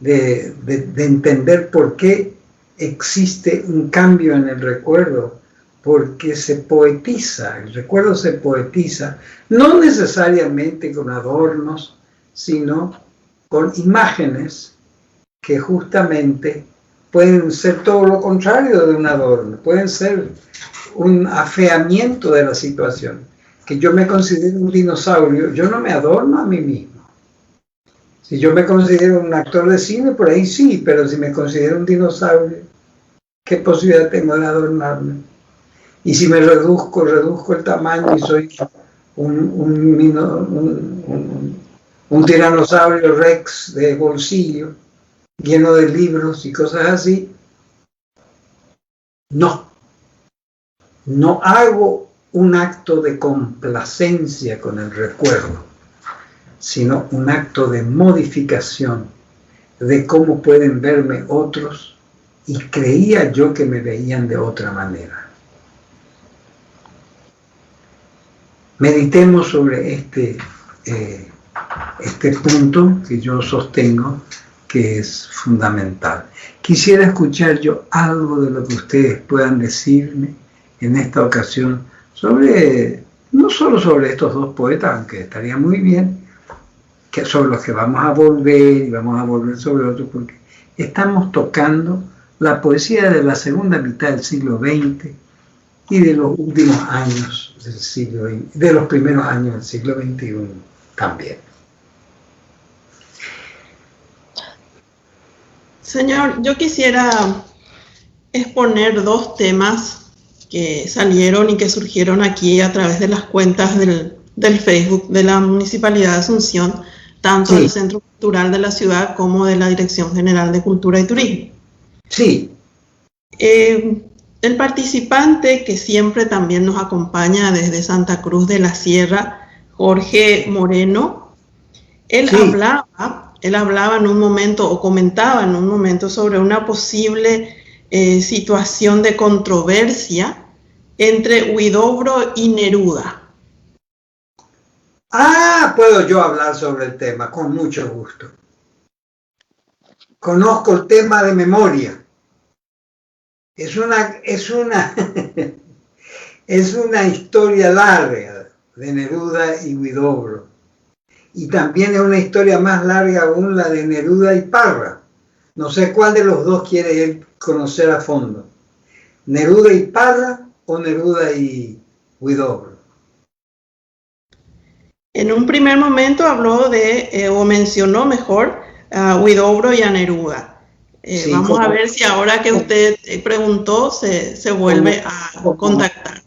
de entender por qué existe un cambio en el recuerdo, porque se poetiza, el recuerdo se poetiza, no necesariamente con adornos, sino con imágenes que justamente pueden ser todo lo contrario de un adorno, pueden ser un afeamiento de la situación. Que yo me considero un dinosaurio, yo no me adorno a mí mismo. Si yo me considero un actor de cine, por ahí sí, pero si me considero un dinosaurio, ¿qué posibilidad tengo de adornarme? Y si me reduzco el tamaño y soy un tiranosaurio rex de bolsillo, lleno de libros y cosas así, no hago un acto de complacencia con el recuerdo, sino un acto de modificación de cómo pueden verme otros, y creía yo que me veían de otra manera. Meditemos sobre este punto que yo sostengo que es fundamental. Quisiera escuchar yo algo de lo que ustedes puedan decirme en esta ocasión no solo sobre estos dos poetas, aunque estaría muy bien, que sobre los que vamos a volver y vamos a volver sobre otros, porque estamos tocando la poesía de la segunda mitad del siglo XX y de los últimos años del siglo XX, de los primeros años del siglo XXI también. Señor, yo quisiera exponer dos temas que salieron y que surgieron aquí a través de las cuentas del Facebook de la Municipalidad de Asunción, tanto del Centro Cultural de la ciudad como de la Dirección General de Cultura y Turismo. Sí. el participante que siempre también nos acompaña desde Santa Cruz de la Sierra, Jorge Moreno, él hablaba en un momento, o comentaba en un momento, sobre una posible situación de controversia entre Huidobro y Neruda. Puedo yo hablar sobre el tema, con mucho gusto. Conozco el tema de memoria. Es una historia larga de Neruda y Huidobro. Y también es una historia más larga aún la de Neruda y Parra. No sé cuál de los dos quiere él conocer a fondo. ¿Neruda y Parra o Neruda y Huidobro? En un primer momento habló o mencionó mejor a Huidobro y a Neruda. Sí, vamos a ver si ahora que usted preguntó se vuelve a contactar.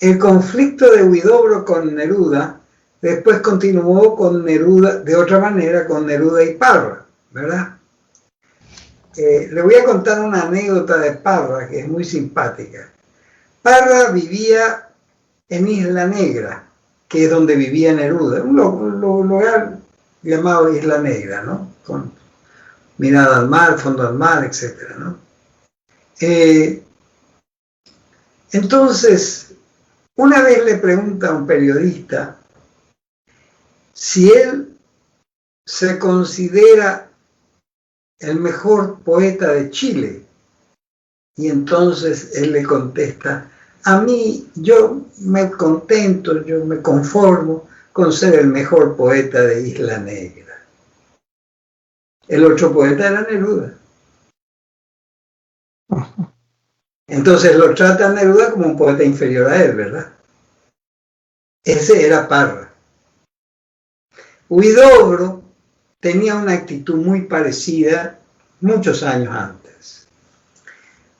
El conflicto de Huidobro con Neruda después continuó con Neruda, de otra manera, con Neruda y Parra, ¿verdad? Le voy a contar una anécdota de Parra que es muy simpática. Parra vivía en Isla Negra, que es donde vivía Neruda, un lugar llamado Isla Negra, ¿no? Con mirada al mar, fondo al mar, etc., ¿no? Entonces, una vez le pregunta a un periodista si él se considera el mejor poeta de Chile, y entonces él le contesta: a mí, yo me contento, yo me conformo con ser el mejor poeta de Isla Negra. El otro poeta era Neruda. Entonces lo trata Neruda como un poeta inferior a él, ¿verdad? Ese era Parra. Huidobro tenía una actitud muy parecida muchos años antes.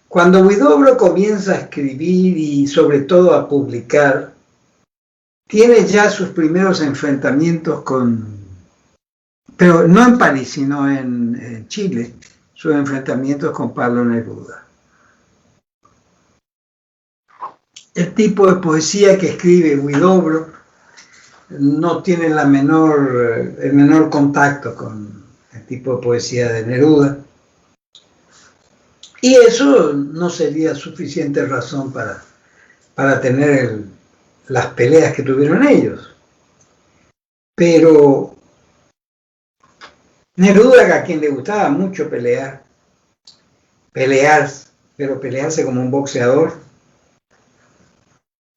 Cuando Huidobro comienza a escribir y sobre todo a publicar, tiene ya sus primeros enfrentamientos pero no en París, sino en Chile, sus enfrentamientos con Pablo Neruda. El tipo de poesía que escribe Huidobro no tiene el menor contacto con el tipo de poesía de Neruda. Y eso no sería suficiente razón para tener las peleas que tuvieron ellos. Pero Neruda, a quien le gustaba mucho pero pelearse como un boxeador,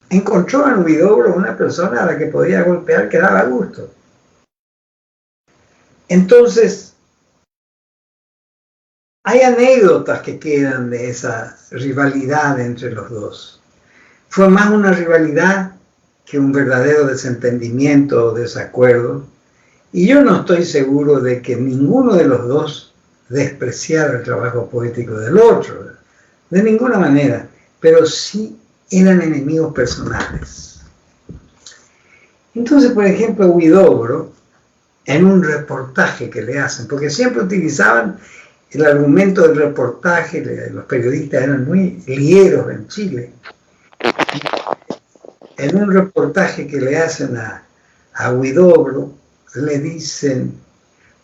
encontró en Huidobro una persona a la que podía golpear que daba gusto. Entonces, hay anécdotas que quedan de esa rivalidad entre los dos. Fue más una rivalidad que un verdadero desentendimiento o desacuerdo, y yo no estoy seguro de que ninguno de los dos despreciara el trabajo poético del otro, de ninguna manera, pero sí eran enemigos personales. Entonces, por ejemplo, Huidobro, en un reportaje que le hacen, porque siempre utilizaban el argumento del reportaje, los periodistas eran muy lieros en Chile. En un reportaje que le hacen a Huidobro, le dicen: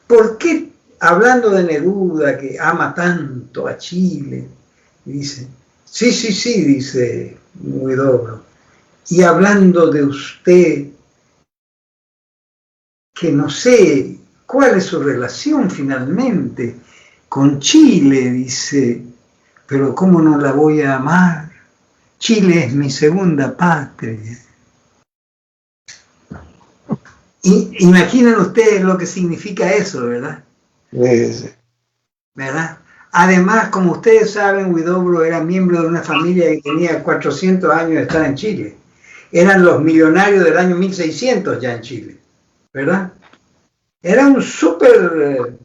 ¿por qué, hablando de Neruda, que ama tanto a Chile? Dice: sí, dice Huidobro, y hablando de usted, que no sé cuál es su relación finalmente con Chile, dice, pero ¿cómo no la voy a amar? Chile es mi segunda patria. Imaginen ustedes lo que significa eso, ¿verdad? Sí. ¿Verdad? Además, como ustedes saben, Huidobro era miembro de una familia que tenía 400 años de estar en Chile. Eran los millonarios del año 1600 ya en Chile, ¿verdad? Era un súper,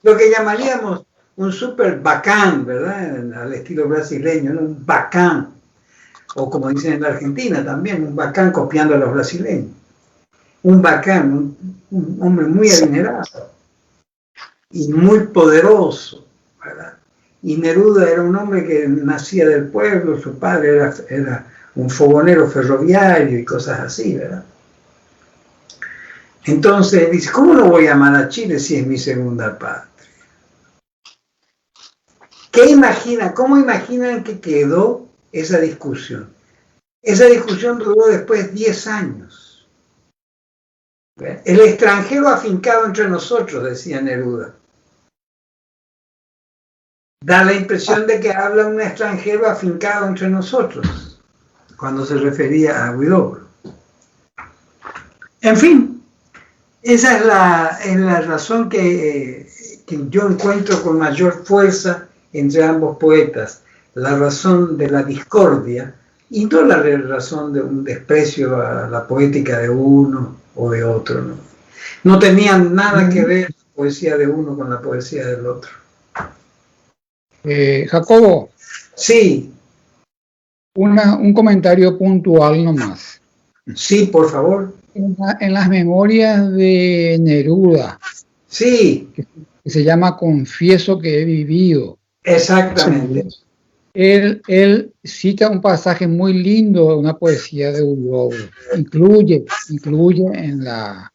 lo que llamaríamos un súper bacán, ¿verdad? Al estilo brasileño, ¿no? Un bacán. O como dicen en la Argentina también, un bacán copiando a los brasileños. Un bacán, un hombre muy adinerado y muy poderoso, ¿verdad? y Neruda era un hombre que nacía del pueblo, su padre era un fogonero ferroviario y cosas así, ¿verdad? Entonces dice, ¿cómo no voy a amar a Chile si es mi segunda patria? ¿Cómo imaginan que quedó esa discusión? Esa discusión duró después 10 años. El extranjero afincado entre nosotros, decía Neruda. Da la impresión de que habla un extranjero afincado entre nosotros, cuando se refería a Huidobro. En fin, esa es la razón que yo encuentro con mayor fuerza entre ambos poetas, la razón de la discordia y no la razón de un desprecio a la poética de uno o de otro. No tenían nada que ver la poesía de uno con la poesía del otro. Jacobo. Sí. Un comentario puntual nomás. Sí, por favor. En las memorias de Neruda. Sí. Que se llama Confieso que he vivido. Exactamente. Él cita un pasaje muy lindo de una poesía de Huidobro. Incluye en la...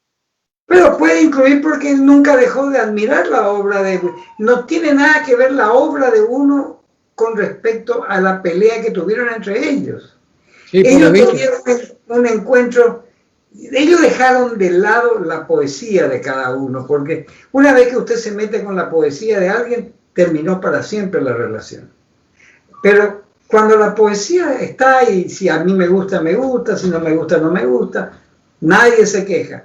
Pero puede incluir porque él nunca dejó de admirar la obra de... No tiene nada que ver la obra de uno con respecto a la pelea que tuvieron entre ellos. Sí, ellos tuvieron un encuentro... Ellos dejaron de lado la poesía de cada uno, porque una vez que usted se mete con la poesía de alguien, terminó para siempre la relación. Pero cuando la poesía está y si a mí me gusta, si no me gusta, no me gusta, nadie se queja.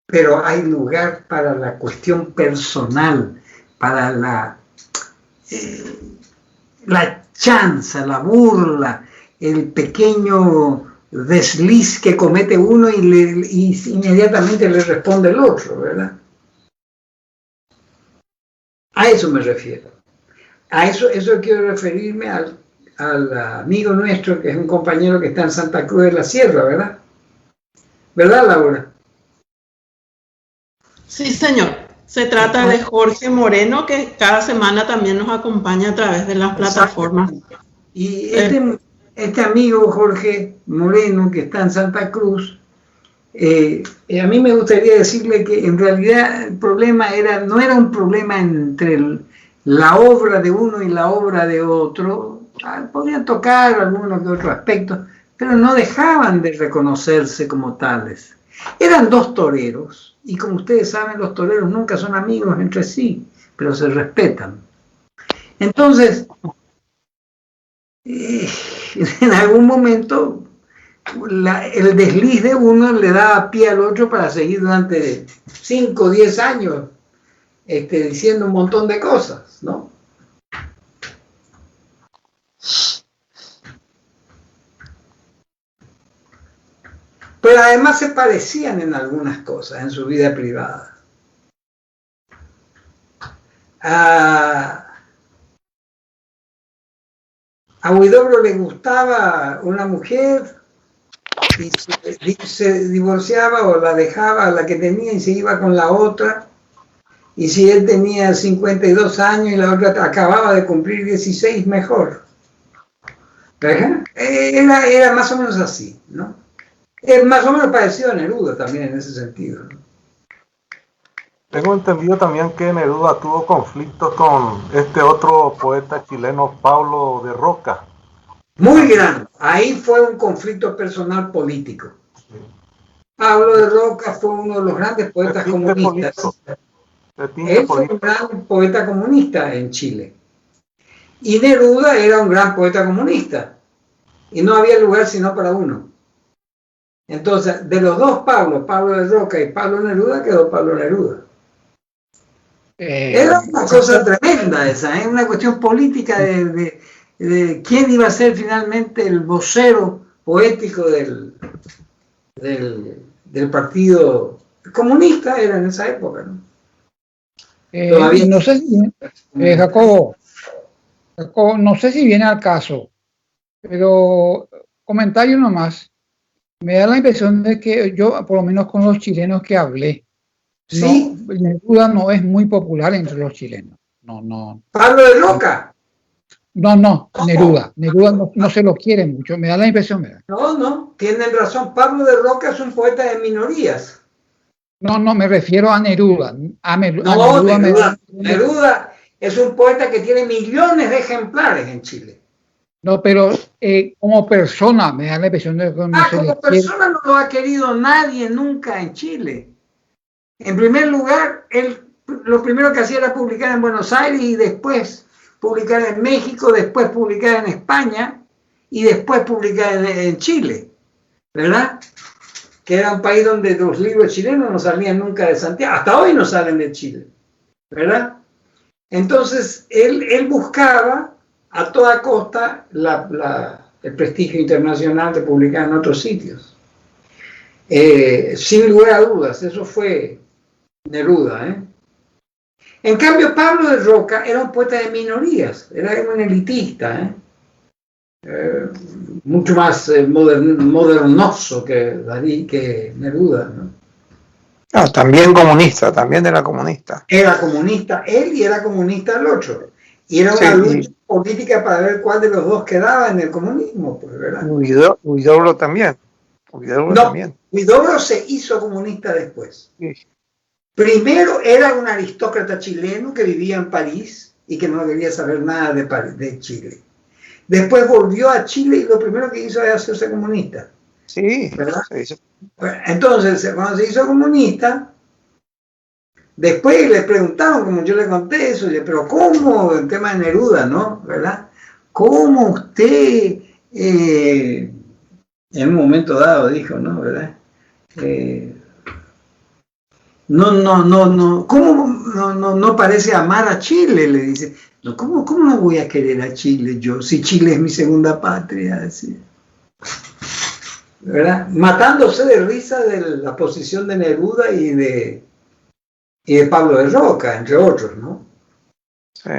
Pero hay lugar para la cuestión personal, para la chanza, la burla, el pequeño desliz que comete uno y inmediatamente le responde el otro, ¿verdad? A eso me refiero. A eso quiero referirme al amigo nuestro, que es un compañero que está en Santa Cruz de la Sierra, ¿verdad? ¿Verdad, Laura? Sí, señor. Se trata de Jorge Moreno, que cada semana también nos acompaña a través de las plataformas. Y este amigo Jorge Moreno, que está en Santa Cruz, a mí me gustaría decirle que en realidad el problema no era un problema entre la obra de uno y la obra de otro. Podían tocar algunos que otros aspectos, pero no dejaban de reconocerse como tales. Eran dos toreros, y como ustedes saben, los toreros nunca son amigos entre sí, pero se respetan. Entonces, en algún momento, el desliz de uno le daba pie al otro para seguir durante 5 o 10 años diciendo un montón de cosas, ¿no? Pero además se parecían en algunas cosas en su vida privada. A Huidobro le gustaba una mujer y se divorciaba o la dejaba a la que tenía y se iba con la otra. Y si él tenía 52 años y la otra acababa de cumplir 16, mejor. Era más o menos así, ¿no? Es más o menos parecido a Neruda también en ese sentido, ¿no? Tengo entendido también que Neruda tuvo conflictos con este otro poeta chileno, Pablo de Roca. Muy grande. Ahí fue un conflicto personal político. Sí. Pablo de Roca fue uno de los grandes poetas comunistas. Él fue un gran poeta comunista en Chile. Y Neruda era un gran poeta comunista. Y no había lugar sino para uno. Entonces, de los dos Pablo de Roca y Pablo Neruda, quedó Pablo Neruda. Era una cosa tremenda esa, ¿eh? Una cuestión política de quién iba a ser finalmente el vocero poético del partido comunista, era en esa época, ¿no? Todavía no sé si, Jacobo, no sé si viene al caso, pero comentario nomás. Me da la impresión de que yo, por lo menos con los chilenos que hablé, ¿sí? Neruda no es muy popular entre los chilenos. no. Pablo de Roca. No, Neruda no se lo quiere mucho, me da la impresión. No, tienen razón. Pablo de Roca es un poeta de minorías. No, me refiero a Neruda. Neruda es un poeta que tiene millones de ejemplares en Chile. No, pero como persona me da la impresión de que no se como persona no lo ha querido nadie nunca en Chile. En primer lugar, él lo primero que hacía era publicar en Buenos Aires y después publicar en México, después publicar en España y después publicar en Chile, ¿verdad? Que era un país donde los libros chilenos no salían nunca de Santiago, hasta hoy no salen de Chile, ¿verdad? Entonces, él buscaba a toda costa el prestigio internacional de publicar en otros sitios. Sin lugar a dudas, eso fue Neruda, ¿eh? En cambio, Pablo de Roca era un poeta de minorías, era un elitista, mucho más modernoso que Neruda, ¿no? No, también comunista, también era comunista. Era comunista él y era comunista el otro. Y era una lucha política para ver cuál de los dos quedaba en el comunismo, pues, ¿verdad? Huidobro también. Huidobro se hizo comunista después. Sí. Primero era un aristócrata chileno que vivía en París y que no quería saber nada de Chile. Después volvió a Chile y lo primero que hizo era hacerse comunista. Sí, ¿verdad? Entonces, cuando se hizo comunista, después le preguntaron, como yo le conté eso, pero ¿cómo? El tema de Neruda, ¿no? ¿Verdad? ¿Cómo usted, en un momento dado dijo, ¿no? ¿Verdad? ¿Cómo no parece amar a Chile? Le dice. No, ¿cómo no voy a querer a Chile yo? Si Chile es mi segunda patria, así. ¿Verdad? Matándose de risa de la posición de Neruda y de Pablo de Roca, entre otros, ¿no? Sí.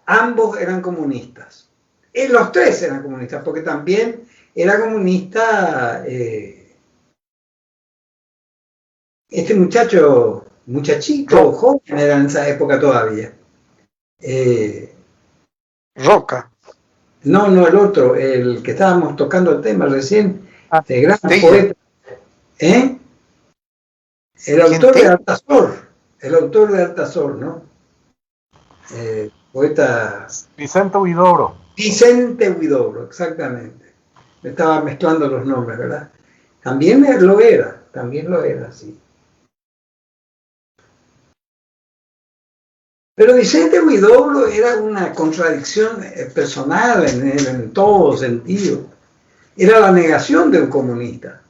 Ambos eran comunistas. Los tres eran comunistas, porque también era comunista este muchachito, joven era en esa época todavía. Roca. No, el otro, el que estábamos tocando el tema recién, el gran poeta. El autor de Altazor, ¿no? Poeta... Vicente Huidobro. Vicente Huidobro, exactamente. Me estaba mezclando los nombres, ¿verdad? También lo era, sí. Pero Vicente Huidobro era una contradicción personal en él, en todo sentido. Era la negación de un comunista.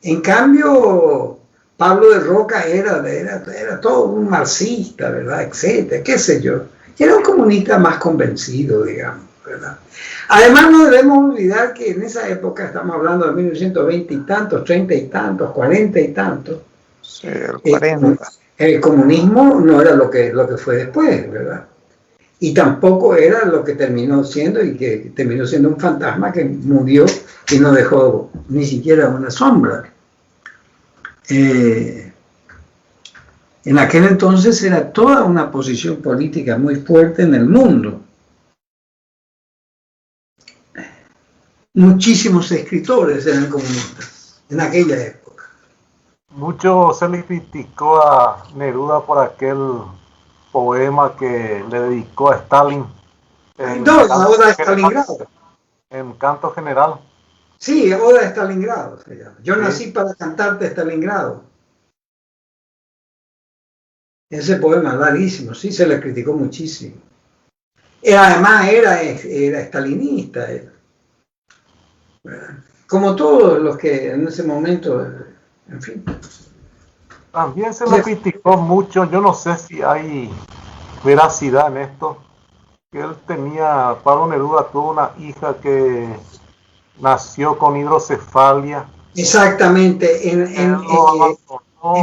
En cambio, Pablo de Roca era todo un marxista, ¿verdad? Etcétera, qué sé yo. Era un comunista más convencido, digamos, ¿verdad? Además, no debemos olvidar que en esa época, estamos hablando de 1920 y tantos, 30 y tantos, 40 y tantos. Sí, el 40. El comunismo no era lo que fue después, ¿verdad? Y tampoco era lo que terminó siendo, y que terminó siendo un fantasma que murió y no dejó ni siquiera una sombra. En aquel entonces era toda una posición política muy fuerte en el mundo. Muchísimos escritores eran comunistas en aquella época. Mucho se le criticó a Neruda por aquel poema que le dedicó a Stalin. La Oda de Stalingrado. En Canto General. Sí, Oda de Stalingrado se llama. Yo nací para cantarte Stalingrado. Ese poema larguísimo, sí, se le criticó muchísimo. Además era stalinista. Como todos los que en ese momento, en fin. También se le criticó mucho, yo no sé si hay veracidad en esto, que Pablo Neruda tuvo una hija que nació con hidrocefalia. Exactamente, en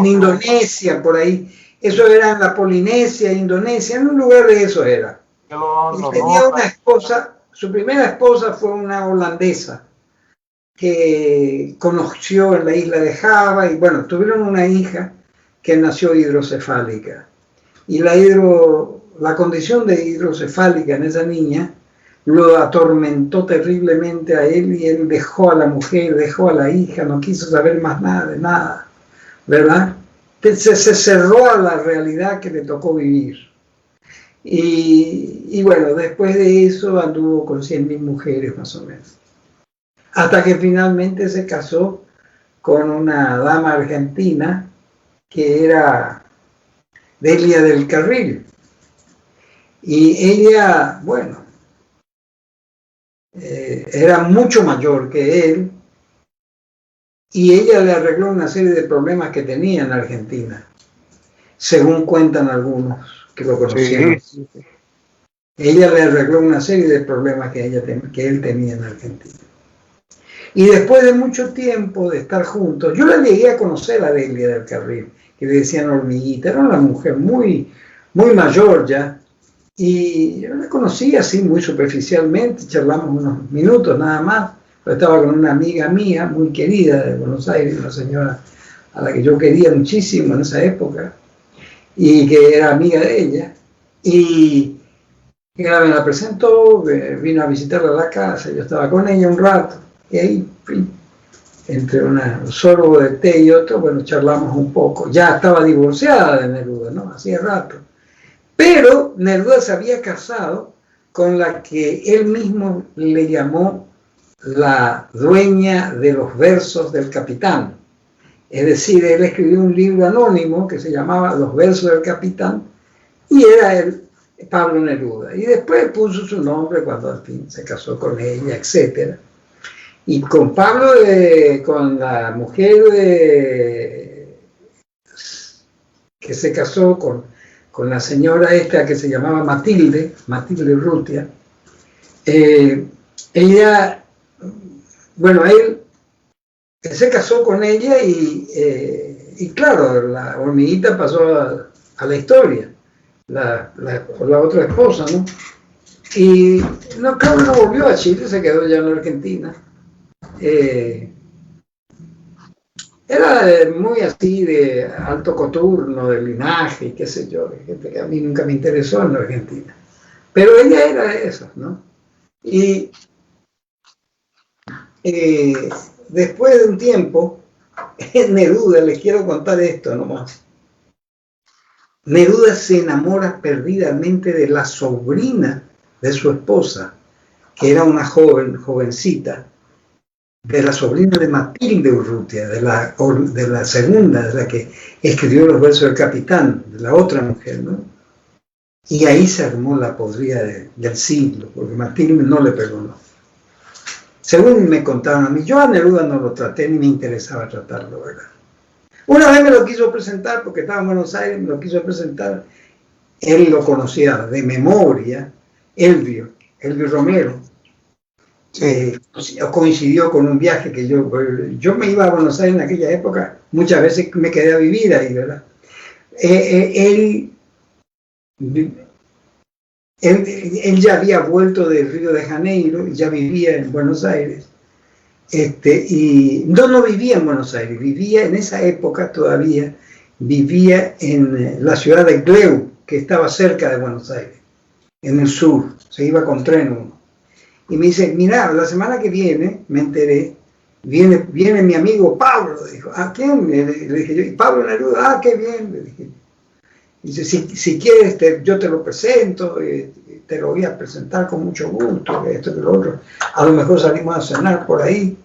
Indonesia, por ahí. Eso era en la Polinesia, Indonesia, en un lugar de eso era. Y tenía una esposa, su primera esposa fue una holandesa que conoció en la isla de Java y bueno, tuvieron una hija que nació hidrocefálica. y la condición de hidrocefálica en esa niña lo atormentó terriblemente a él, y él dejó a la mujer, dejó a la hija, no quiso saber más nada de nada, ¿verdad? Se cerró a la realidad que le tocó vivir. Y bueno, después de eso anduvo con 100.000 mujeres más o menos, hasta que finalmente se casó con una dama argentina que era Delia del Carril. Y ella, bueno, era mucho mayor que él, y ella le arregló una serie de problemas que tenía en Argentina, según cuentan algunos que lo conocieron. Sí. Ella le arregló una serie de problemas que él tenía en Argentina. Y después de mucho tiempo de estar juntos, yo la llegué a conocer a Delia del Carril, que le decían Hormiguita, era una mujer muy, muy mayor ya, y yo la conocí así muy superficialmente, charlamos unos minutos nada más. Yo estaba con una amiga mía muy querida de Buenos Aires, una señora a la que yo quería muchísimo en esa época, y que era amiga de ella, y ella me la presentó, vino a visitarla a la casa, yo estaba con ella un rato, y ahí, entre un sorbo de té y otro, bueno, charlamos un poco. Ya estaba divorciada de Neruda, ¿no? Hacía rato. Pero Neruda se había casado con la que él mismo le llamó la dueña de los versos del Capitán. Es decir, él escribió un libro anónimo que se llamaba Los versos del Capitán, y era él, Pablo Neruda. Y después puso su nombre cuando al fin se casó con ella, etc. Y con Pablo, con la mujer que se casó con la señora esta que se llamaba Matilde Urrutia, ella, bueno, él se casó con ella y claro, la Hormiguita pasó a la historia, por la otra esposa, ¿no? Y no, claro, no volvió a Chile, se quedó ya en la Argentina. Era muy así de alto coturno, de linaje y qué sé yo, gente que a mí nunca me interesó en la Argentina. Pero ella era de esas, ¿no? Y después de un tiempo, Neruda, les quiero contar esto nomás. Neruda se enamora perdidamente de la sobrina de su esposa, que era una jovencita, de la sobrina de Matilde Urrutia, de la segunda, de la que escribió los versos del Capitán, de la otra mujer, ¿no? Y ahí se armó la podrida del siglo, porque Matilde no le perdonó. Según me contaron a mí, yo a Neruda no lo traté ni me interesaba tratarlo, ¿verdad? Una vez me lo quiso presentar, porque estaba en Buenos Aires, me lo quiso presentar. Él lo conocía de memoria, Elvio Romero. Coincidió con un viaje que yo me iba a Buenos Aires en aquella época, muchas veces me quedé a vivir ahí, ¿verdad? Él ya había vuelto de Río de Janeiro y ya vivía en Buenos Aires. Y no vivía en Buenos Aires, vivía en esa época todavía, vivía en la ciudad de Gleu, que estaba cerca de Buenos Aires, en el sur, se iba con tren uno. Y me dice, mira, la semana que viene, me enteré, viene mi amigo Pablo. Dijo, ¿a quién? Le dije yo, y Pablo Neruda, qué bien, le dije. Dice, si quieres, yo te lo presento, te lo voy a presentar con mucho gusto, esto y lo otro. A lo mejor salimos a cenar por ahí.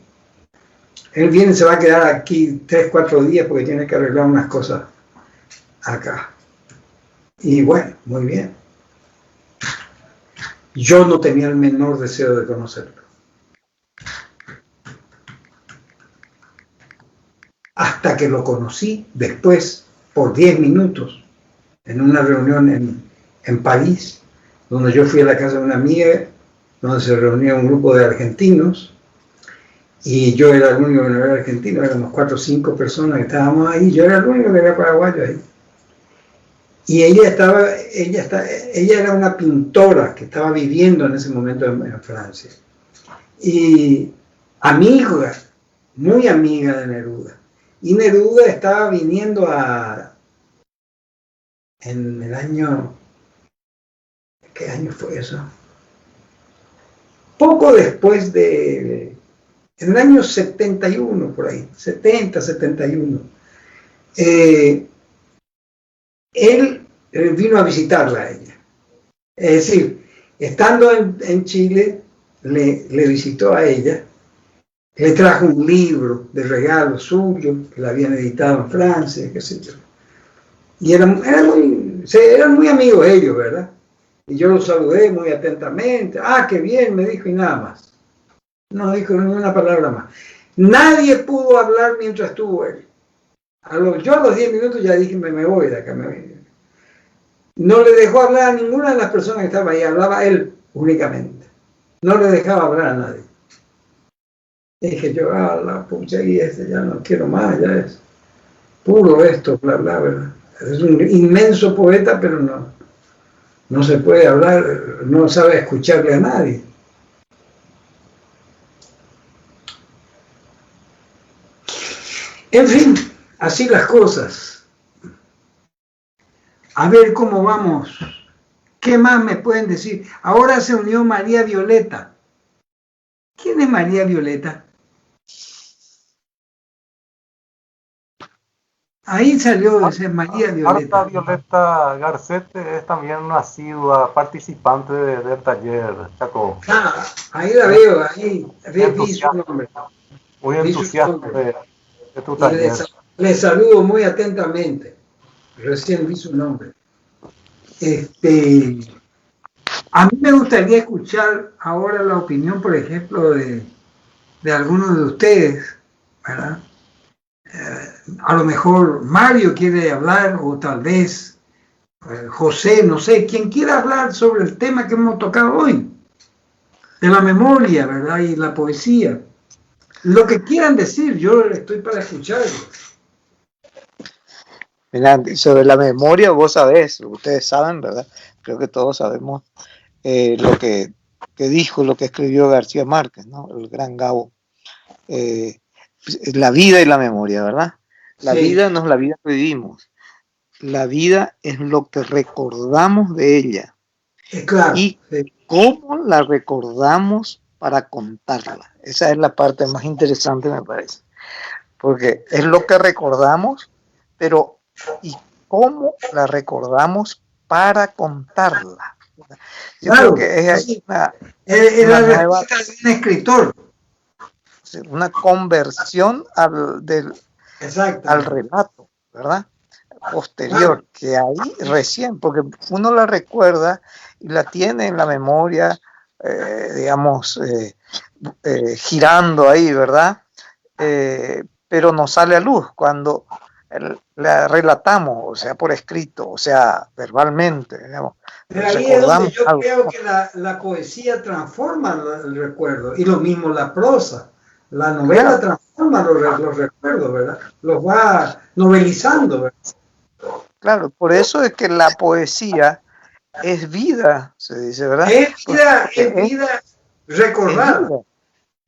Él viene, se va a quedar aquí 3-4 días porque tiene que arreglar unas cosas acá. Y bueno, muy bien. Yo no tenía el menor deseo de conocerlo. Hasta que lo conocí después, por 10 minutos, en una reunión en París, donde yo fui a la casa de una amiga, donde se reunía un grupo de argentinos, y yo era el único que no era argentino, éramos 4 o 5 personas que estábamos ahí, yo era el único que era paraguayo ahí. Y ella era una pintora que estaba viviendo en ese momento en Francia. Y amiga, muy amiga de Neruda. Y Neruda estaba viniendo en el año, ¿qué año fue eso? Poco después en el año 71, por ahí, 70, 71, él vino a visitarla a ella. Es decir, estando en Chile, le visitó a ella, le trajo un libro de regalo suyo, que la habían editado en Francia, qué sé yo. Y eran muy amigos ellos, ¿verdad? Y yo los saludé muy atentamente. Ah, qué bien, me dijo, y nada más. No dijo ni una palabra más. Nadie pudo hablar mientras estuvo él. Yo a los 10 minutos ya dije, me voy de acá. No le dejó hablar a ninguna de las personas que estaban ahí, hablaba él únicamente. No le dejaba hablar a nadie. Dije yo, la pucha, y ya no quiero más, ya es puro esto, bla, bla, ¿verdad? Es un inmenso poeta, pero no se puede hablar, no sabe escucharle a nadie. En fin, así las cosas. A ver cómo vamos. ¿Qué más me pueden decir? Ahora se unió María Violeta. ¿Quién es María Violeta? Ahí salió ese María Violeta. Marta Violeta Garcete es también una asidua participante del taller, Chaco. Ah, ahí la veo, ahí vi su nombre. Muy entusiasta de tu taller. Le saludo muy atentamente. Recién vi su nombre. A mí me gustaría escuchar ahora la opinión, por ejemplo, de algunos de ustedes, ¿verdad? A lo mejor Mario quiere hablar, o tal vez José, no sé, quien quiera hablar sobre el tema que hemos tocado hoy, de la memoria, ¿verdad? Y la poesía. Lo que quieran decir, yo estoy para escucharlo. Mira, sobre la memoria, vos sabés, ustedes saben, ¿verdad? Creo que todos sabemos lo que dijo, lo que escribió García Márquez, ¿no? El gran Gabo. La vida y la memoria, ¿verdad? La vida no es la vida que vivimos. La vida es lo que recordamos de ella. Claro, y cómo la recordamos para contarla. Esa es la parte más interesante, me parece. Porque es lo que recordamos, pero ¿y cómo la recordamos para contarla? Yo creo que es una nueva, un escritor. Una conversión al relato, ¿verdad? Posterior, que ahí recién, porque uno la recuerda y la tiene en la memoria, digamos, girando ahí, ¿verdad? Pero no sale a luz cuando la relatamos, o sea, por escrito, o sea, verbalmente, digamos. Pero ahí es donde yo creo que la poesía transforma el recuerdo, y lo mismo la prosa. La novela transforma los recuerdos, ¿verdad? Los va novelizando, ¿verdad? Claro, por eso es que la poesía es vida, se dice, ¿verdad? Es vida recordada. Es vida.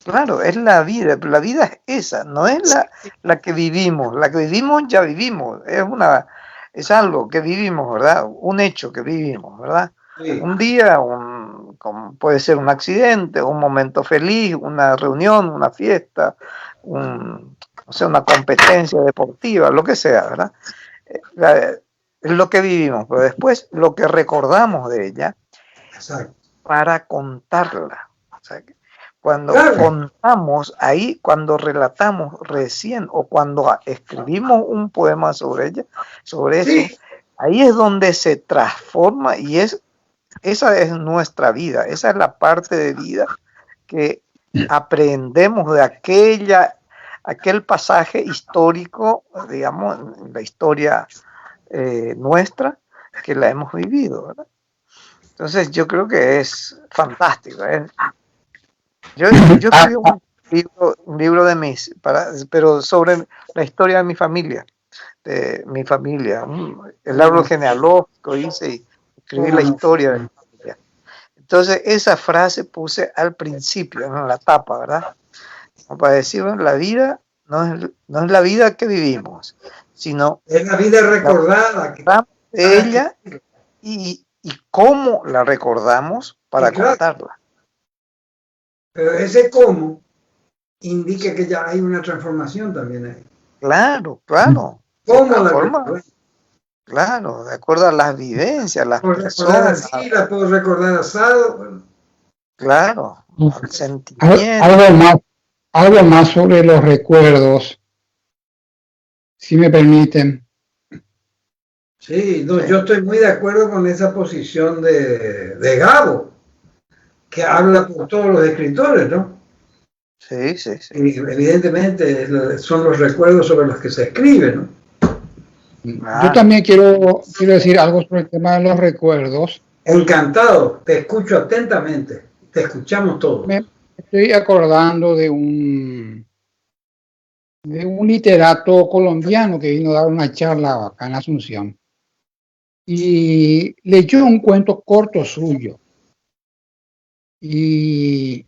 Claro, es la vida, pero la vida es esa, no es la que vivimos. La que vivimos ya vivimos, es algo que vivimos, ¿verdad? Un hecho que vivimos, ¿verdad? Sí. Un día, puede ser un accidente, un momento feliz, una reunión, una fiesta, una competencia deportiva, lo que sea, ¿verdad? Es lo que vivimos, pero después lo que recordamos de ella. Exacto. Para contarla. O sea, cuando contamos ahí, cuando relatamos recién o cuando escribimos un poema sobre ella, sobre eso, ahí es donde se transforma y esa es nuestra vida, esa es la parte de vida que aprendemos de aquel pasaje histórico, digamos, en la historia nuestra, que la hemos vivido, ¿verdad? Entonces yo creo que es fantástico. Yo escribí un libro de pero sobre la historia de mi familia, el árbol genealógico hice y escribí la historia de mi familia. Entonces esa frase puse al principio, en la tapa, ¿verdad? Como para decir, bueno, la vida no es la vida que vivimos, sino es la vida recordada. de ella y cómo la recordamos para contarla. Pero ese cómo indica que ya hay una transformación también ahí. Claro, claro. ¿Cómo la recordamos? Claro, de acuerdo a las vivencias, las personas. Así, la puedo recordar asado. Bueno. Claro, al sentimiento. Algo más sobre los recuerdos, si me permiten. Sí, no, yo estoy muy de acuerdo con esa posición de Gabo, que habla por todos los escritores, ¿no? Sí, sí, sí. Y evidentemente son los recuerdos sobre los que se escribe, ¿no? Yo también quiero decir algo sobre el tema de los recuerdos. Encantado, te escucho atentamente, te escuchamos todos. Me estoy acordando de un literato colombiano que vino a dar una charla acá en Asunción y leyó un cuento corto suyo. Y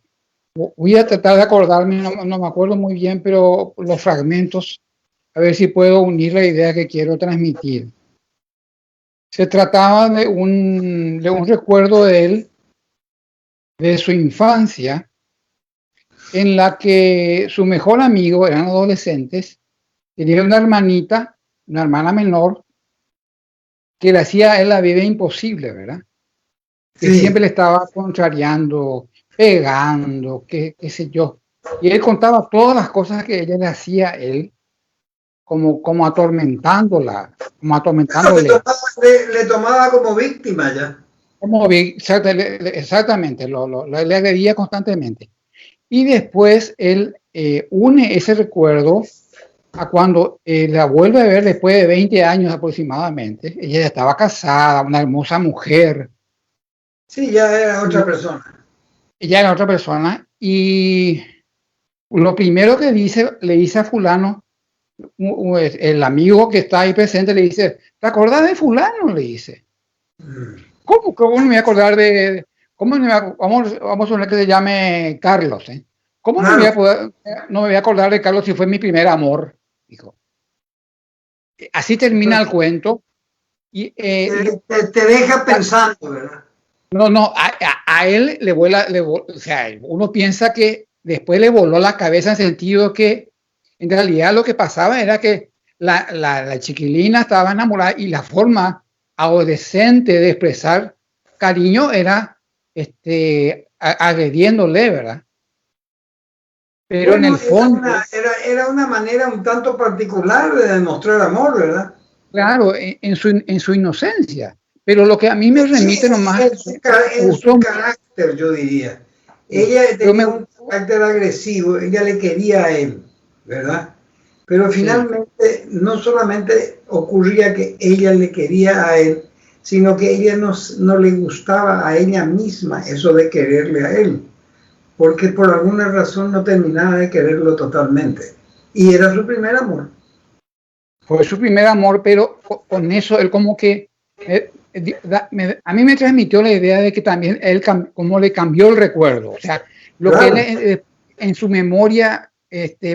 voy a tratar de acordarme, no me acuerdo muy bien, pero los fragmentos, a ver si puedo unir la idea que quiero transmitir. Se trataba de un recuerdo de él, de su infancia, en la que su mejor amigo, eran adolescentes, tenía una hermanita, una hermana menor, que le hacía a él la vida imposible, ¿verdad? Que siempre le estaba contrariando, pegando, qué sé yo. Y él contaba todas las cosas que ella le hacía a él, como atormentándole. Le tomaba como víctima ya. Exactamente, le agredía constantemente. Y después él une ese recuerdo a cuando la vuelve a ver después de 20 años aproximadamente. Ella ya estaba casada, una hermosa mujer. Sí, ya era otra persona. Ella era otra persona. Y lo primero que le dice a fulano, el amigo que está ahí presente, le dice, ¿te acordás de fulano? Le dice. ¿Cómo no me voy a acordar de... vamos a suponer que se llame Carlos, ¿eh? ¿Cómo no me voy a acordar de Carlos si fue mi primer amor? Dijo. Así termina el cuento. Y, te deja pensando, ¿verdad? No, a él le vuela, o sea, uno piensa que después le voló la cabeza en sentido que en realidad lo que pasaba era que la chiquilina estaba enamorada y la forma adolescente de expresar cariño era agrediéndole, ¿verdad? Pero bueno, en el fondo... Era una manera un tanto particular de demostrar amor, ¿verdad? Claro, en su inocencia. Pero lo que a mí me remite nomás... En su carácter, yo diría. Ella tenía un carácter agresivo, ella le quería a él, ¿verdad? Pero finalmente no solamente ocurría que ella le quería a él, sino que ella no le gustaba a ella misma eso de quererle a él, porque por alguna razón no terminaba de quererlo totalmente. Y era su primer amor. Fue su primer amor, pero con eso él como que... a mí me transmitió la idea de que también él como le cambió el recuerdo, o sea, lo que él en su memoria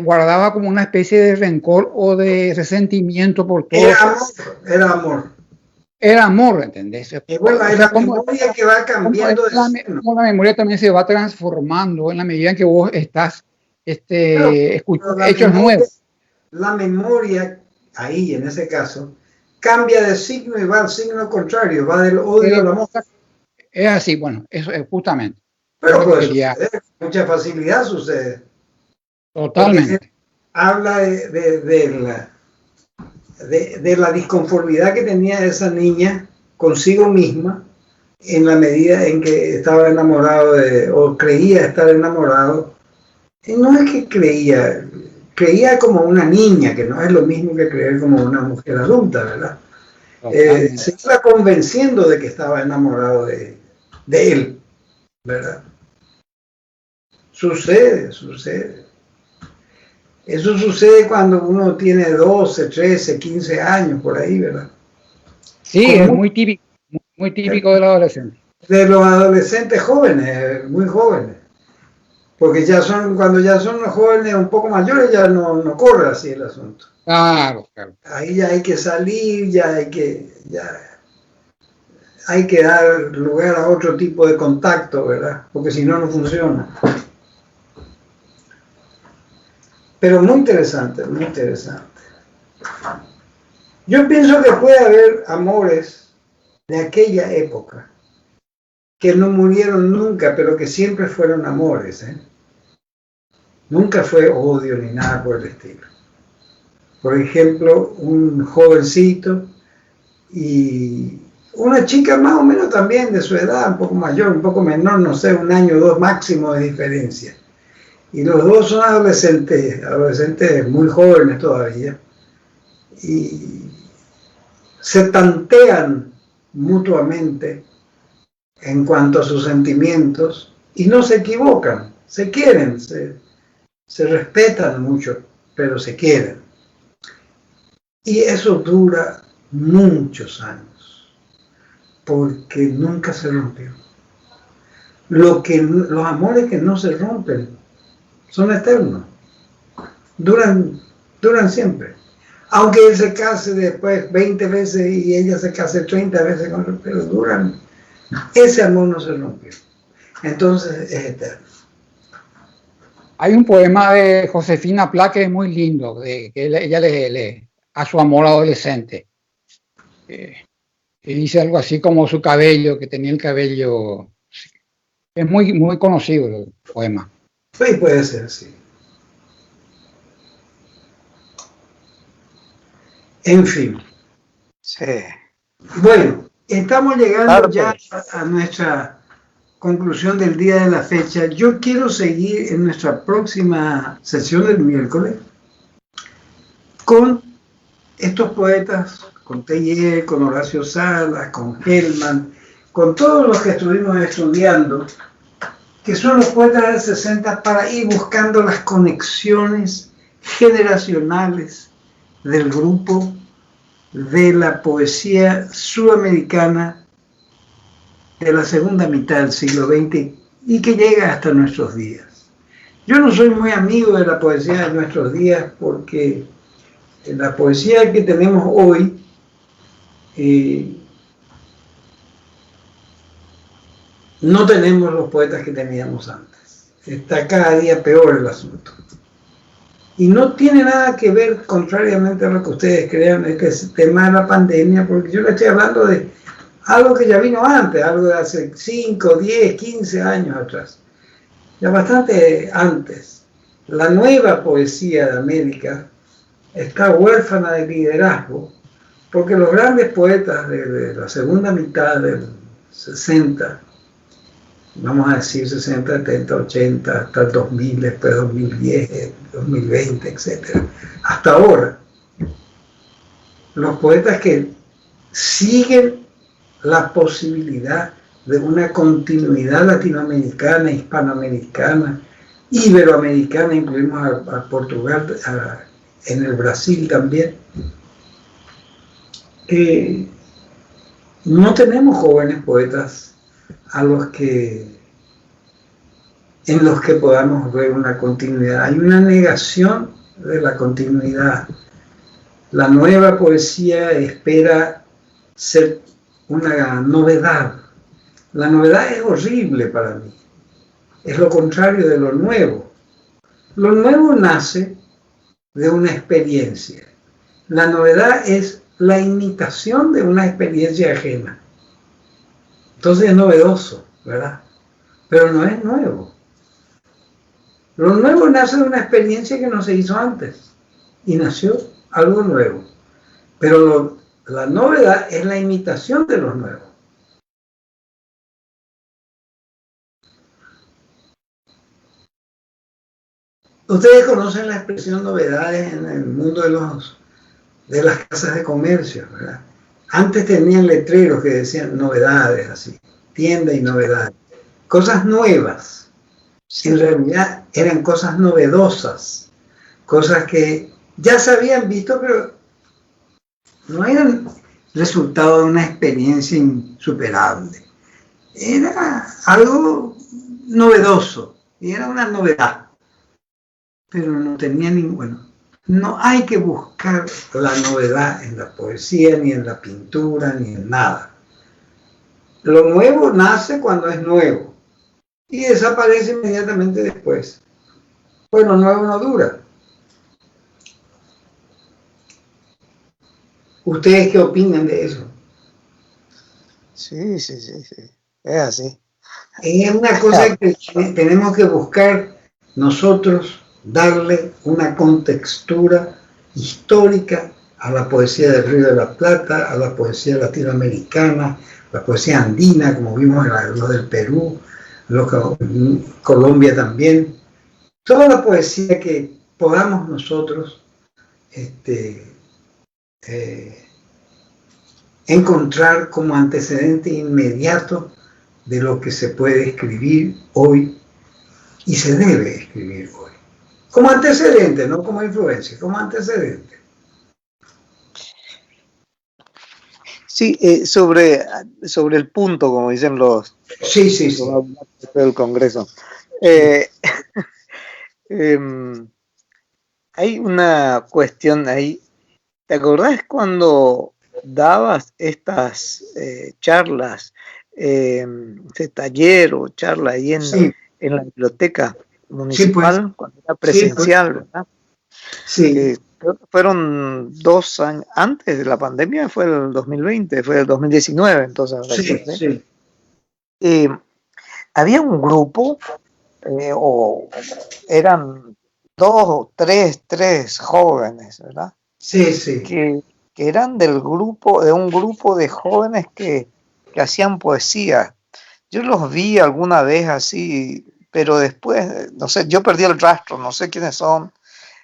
guardaba como una especie de rencor o de resentimiento por todo. Era amor, ¿entendés? Y bueno, es la memoria que va cambiando. Como la memoria también se va transformando en la medida en que vos estás escuchando hechos nuevos. La memoria, ahí en ese caso, cambia de signo y va al signo contrario, va del odio al amor. Es así, bueno, eso es justamente. Pero puede suceder, con mucha facilidad sucede. Totalmente. Habla de la disconformidad que tenía esa niña consigo misma en la medida en que estaba enamorado o creía estar enamorado. Y no es que creía como una niña, que no es lo mismo que creer como una mujer adulta, ¿verdad? Se iba convenciendo de que estaba enamorado de él, ¿verdad? Sucede. Eso sucede cuando uno tiene 12, 13, 15 años, por ahí, ¿verdad? Sí, es muy típico de los adolescentes. De los adolescentes jóvenes, muy jóvenes. Porque cuando ya son los jóvenes un poco mayores, ya no corre así el asunto. Claro. Ahí ya hay que salir, ya hay que dar lugar a otro tipo de contacto, ¿verdad? Porque si no, no funciona. Pero muy interesante, muy interesante. Yo pienso que puede haber amores de aquella época que no murieron nunca, pero que siempre fueron amores, ¿eh? Nunca fue odio ni nada por el estilo. Por ejemplo, un jovencito y una chica más o menos también de su edad, un poco mayor, un poco menor, no sé, 1 año o 2 máximo de diferencia. Y los dos son adolescentes muy jóvenes todavía, y se tantean mutuamente en cuanto a sus sentimientos y no se equivocan, se quieren, se respetan mucho, pero se quieren. Y eso dura muchos años, porque nunca se rompió. Los amores que no se rompen son eternos, duran siempre. Aunque él se case después 20 veces y ella se case 30 veces con él, pero duran. Ese amor no se rompió. Entonces es eterno. Hay un poema de Josefina Pla que es muy lindo, que ella le a su amor adolescente. Que dice algo así como su cabello, que tenía el cabello. Es muy, muy conocido el poema. Sí, puede ser, sí. En fin. Sí. Bueno, estamos llegando ya a nuestra conclusión del día de la fecha. Yo quiero seguir en nuestra próxima sesión del miércoles con estos poetas, con Teillier, con Horacio Salas, con Hellman, con todos los que estuvimos estudiando, que son los poetas del 60, para ir buscando las conexiones generacionales del grupo de la poesía sudamericana de la segunda mitad del siglo XX y que llega hasta nuestros días. Yo no soy muy amigo de la poesía de nuestros días porque la poesía que tenemos hoy no tenemos los poetas que teníamos antes. Está cada día peor el asunto. Y no tiene nada que ver, contrariamente a lo que ustedes crean, es que el tema de la pandemia, porque yo le estoy hablando de algo que ya vino antes, algo de hace 5, 10, 15 años atrás, ya bastante antes. La nueva poesía de América está huérfana de liderazgo, porque los grandes poetas de la segunda mitad del 60, vamos a decir 60, 70, 80, hasta el 2000, después 2010, 2020, etc. Hasta ahora, los poetas que siguen la posibilidad de una continuidad latinoamericana, hispanoamericana, iberoamericana, incluimos a Portugal, en el Brasil también. No tenemos jóvenes poetas en los que podamos ver una continuidad. Hay una negación de la continuidad. La nueva poesía espera ser una novedad. La novedad es horrible para mí. Es lo contrario de lo nuevo. Lo nuevo nace de una experiencia. La novedad es la imitación de una experiencia ajena. Entonces es novedoso, ¿verdad? Pero no es nuevo. Lo nuevo nace de una experiencia que no se hizo antes y nació algo nuevo. Pero la novedad es la imitación de lo nuevo. Ustedes conocen la expresión novedades en el mundo de las casas de comercio, ¿verdad? Antes tenían letreros que decían novedades, así, tienda y novedades. Cosas nuevas. En realidad eran cosas novedosas, cosas que ya se habían visto, pero no eran resultado de una experiencia insuperable. Era algo novedoso y era una novedad, pero no tenía ningún... No hay que buscar la novedad en la poesía, ni en la pintura, ni en nada. Lo nuevo nace cuando es nuevo y desaparece inmediatamente después. Pues lo nuevo no dura. ¿Ustedes qué opinan de eso? Sí, es así. Es una cosa que tenemos que buscar nosotros, darle una contextura histórica a la poesía del Río de la Plata, a la poesía latinoamericana, la poesía andina, como vimos en lo del Perú, Colombia también. Toda la poesía que podamos nosotros encontrar como antecedente inmediato de lo que se puede escribir hoy y se debe escribir hoy. Como antecedente, no como influencia, como antecedente. Sí, sobre el punto, como dicen los del Congreso. Hay una cuestión ahí. ¿Te acordás cuando dabas estas charlas, este taller o charla ahí en la biblioteca municipal, pues. cuando era presencial, ¿verdad? Sí. Que creo que fueron 2 años antes de la pandemia, fue el 2020, fue el 2019, entonces. Había un grupo, o eran 2 o 3 jóvenes, ¿verdad? Sí. Que eran de un grupo de jóvenes que hacían poesía. Yo los vi alguna vez así, pero después, no sé, yo perdí el rastro, no sé quiénes son.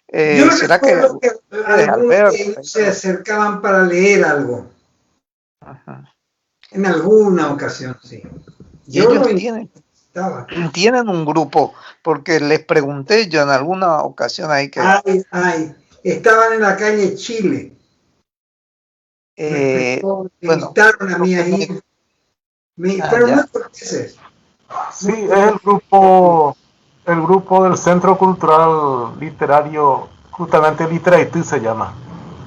Yo ¿Será que algunos de ellos se acercaban para leer algo? Ajá. En alguna ocasión, sí. Y ellos tienen un grupo, porque les pregunté yo en alguna ocasión ahí que... Estaban en la calle Chile. Me invitaron a mí ahí. Fueron muy corteses. Sí, es el grupo del Centro Cultural Literario, justamente Literaitú se llama.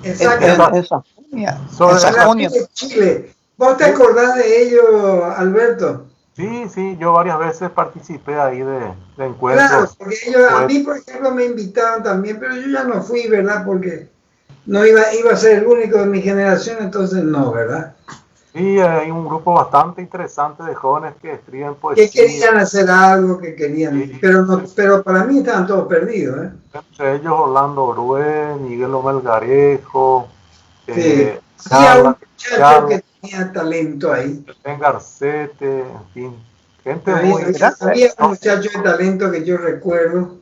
Exacto. En Chile. ¿Vos te acordás de ello, Alberto? Sí, yo varias veces participé ahí de encuentros. Claro, porque a mí, por ejemplo, me invitaban también, pero yo ya no fui, ¿verdad? Porque no iba a ser el único de mi generación, entonces no, ¿verdad? Sí, hay un grupo bastante interesante de jóvenes que escriben poesía. Que querían hacer algo, pero para mí estaban todos perdidos, ¿eh? Entre ellos Orlando Orué, Miguel Omelgarejo, había un muchacho que tenía talento ahí. Garcete, en fin. Había un muchacho de talento que yo recuerdo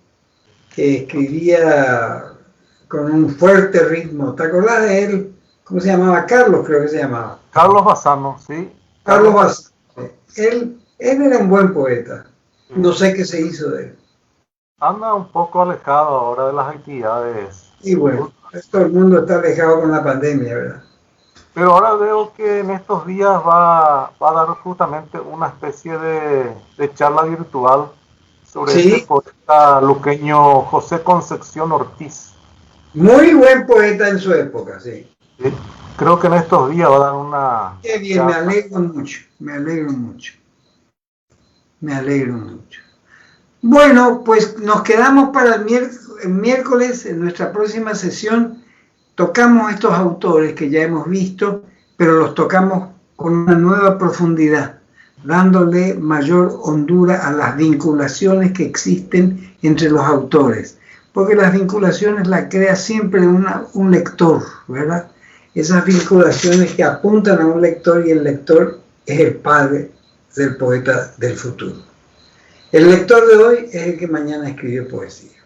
que escribía con un fuerte ritmo. ¿Te acordás de él? ¿Cómo se llamaba? Carlos, creo que se llamaba. Carlos Bassano, sí. Carlos Bassano. Él era un buen poeta. Sí. No sé qué se hizo de él. Anda un poco alejado ahora de las actividades. Y bueno, todo el mundo está alejado con la pandemia, ¿verdad? Pero ahora veo que en estos días va a dar justamente una especie de charla virtual sobre este poeta luqueño José Concepción Ortiz. Muy buen poeta en su época, sí. Creo que en estos días va a dar una... Qué bien, me alegro mucho. Bueno, pues nos quedamos para el miércoles, en nuestra próxima sesión. Tocamos estos autores que ya hemos visto, pero los tocamos con una nueva profundidad, dándole mayor hondura a las vinculaciones que existen entre los autores, porque las vinculaciones las crea siempre un lector, ¿verdad? Esas vinculaciones que apuntan a un lector, y el lector es el padre del poeta del futuro. El lector de hoy es el que mañana escribió poesía.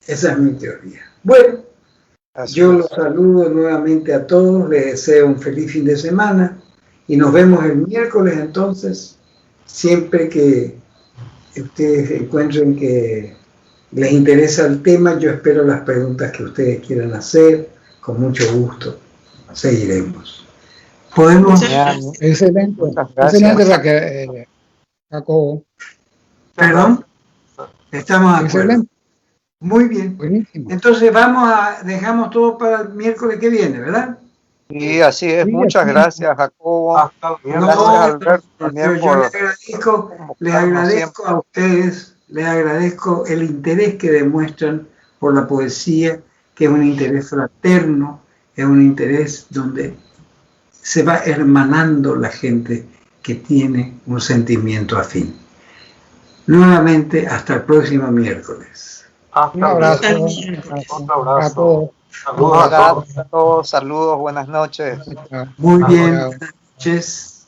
Esa es mi teoría. Bueno, yo los saludo nuevamente a todos, les deseo un feliz fin de semana y nos vemos el miércoles entonces, siempre que ustedes encuentren que les interesa el tema. Yo espero las preguntas que ustedes quieran hacer, con mucho gusto seguiremos. Podemos... Excelente, Jacobo. ¿Perdón? Estamos de acuerdo. Excelente. Muy bien. Buenísimo. Entonces dejamos todo para el miércoles que viene, ¿verdad? Sí, así es. Sí, muchas así es. gracias, Jacobo. Hasta el miércoles. Gracias, Alberto, también yo por les agradezco a ustedes, les agradezco el interés que demuestran por la poesía, que es un interés fraterno, es un interés donde se va hermanando la gente que tiene un sentimiento afín. Nuevamente, hasta el próximo miércoles. Un abrazo. Un abrazo. A todos. Saludos a todos. Gracias a todos, saludos, buenas noches. Muy bien, Chao. buenas noches.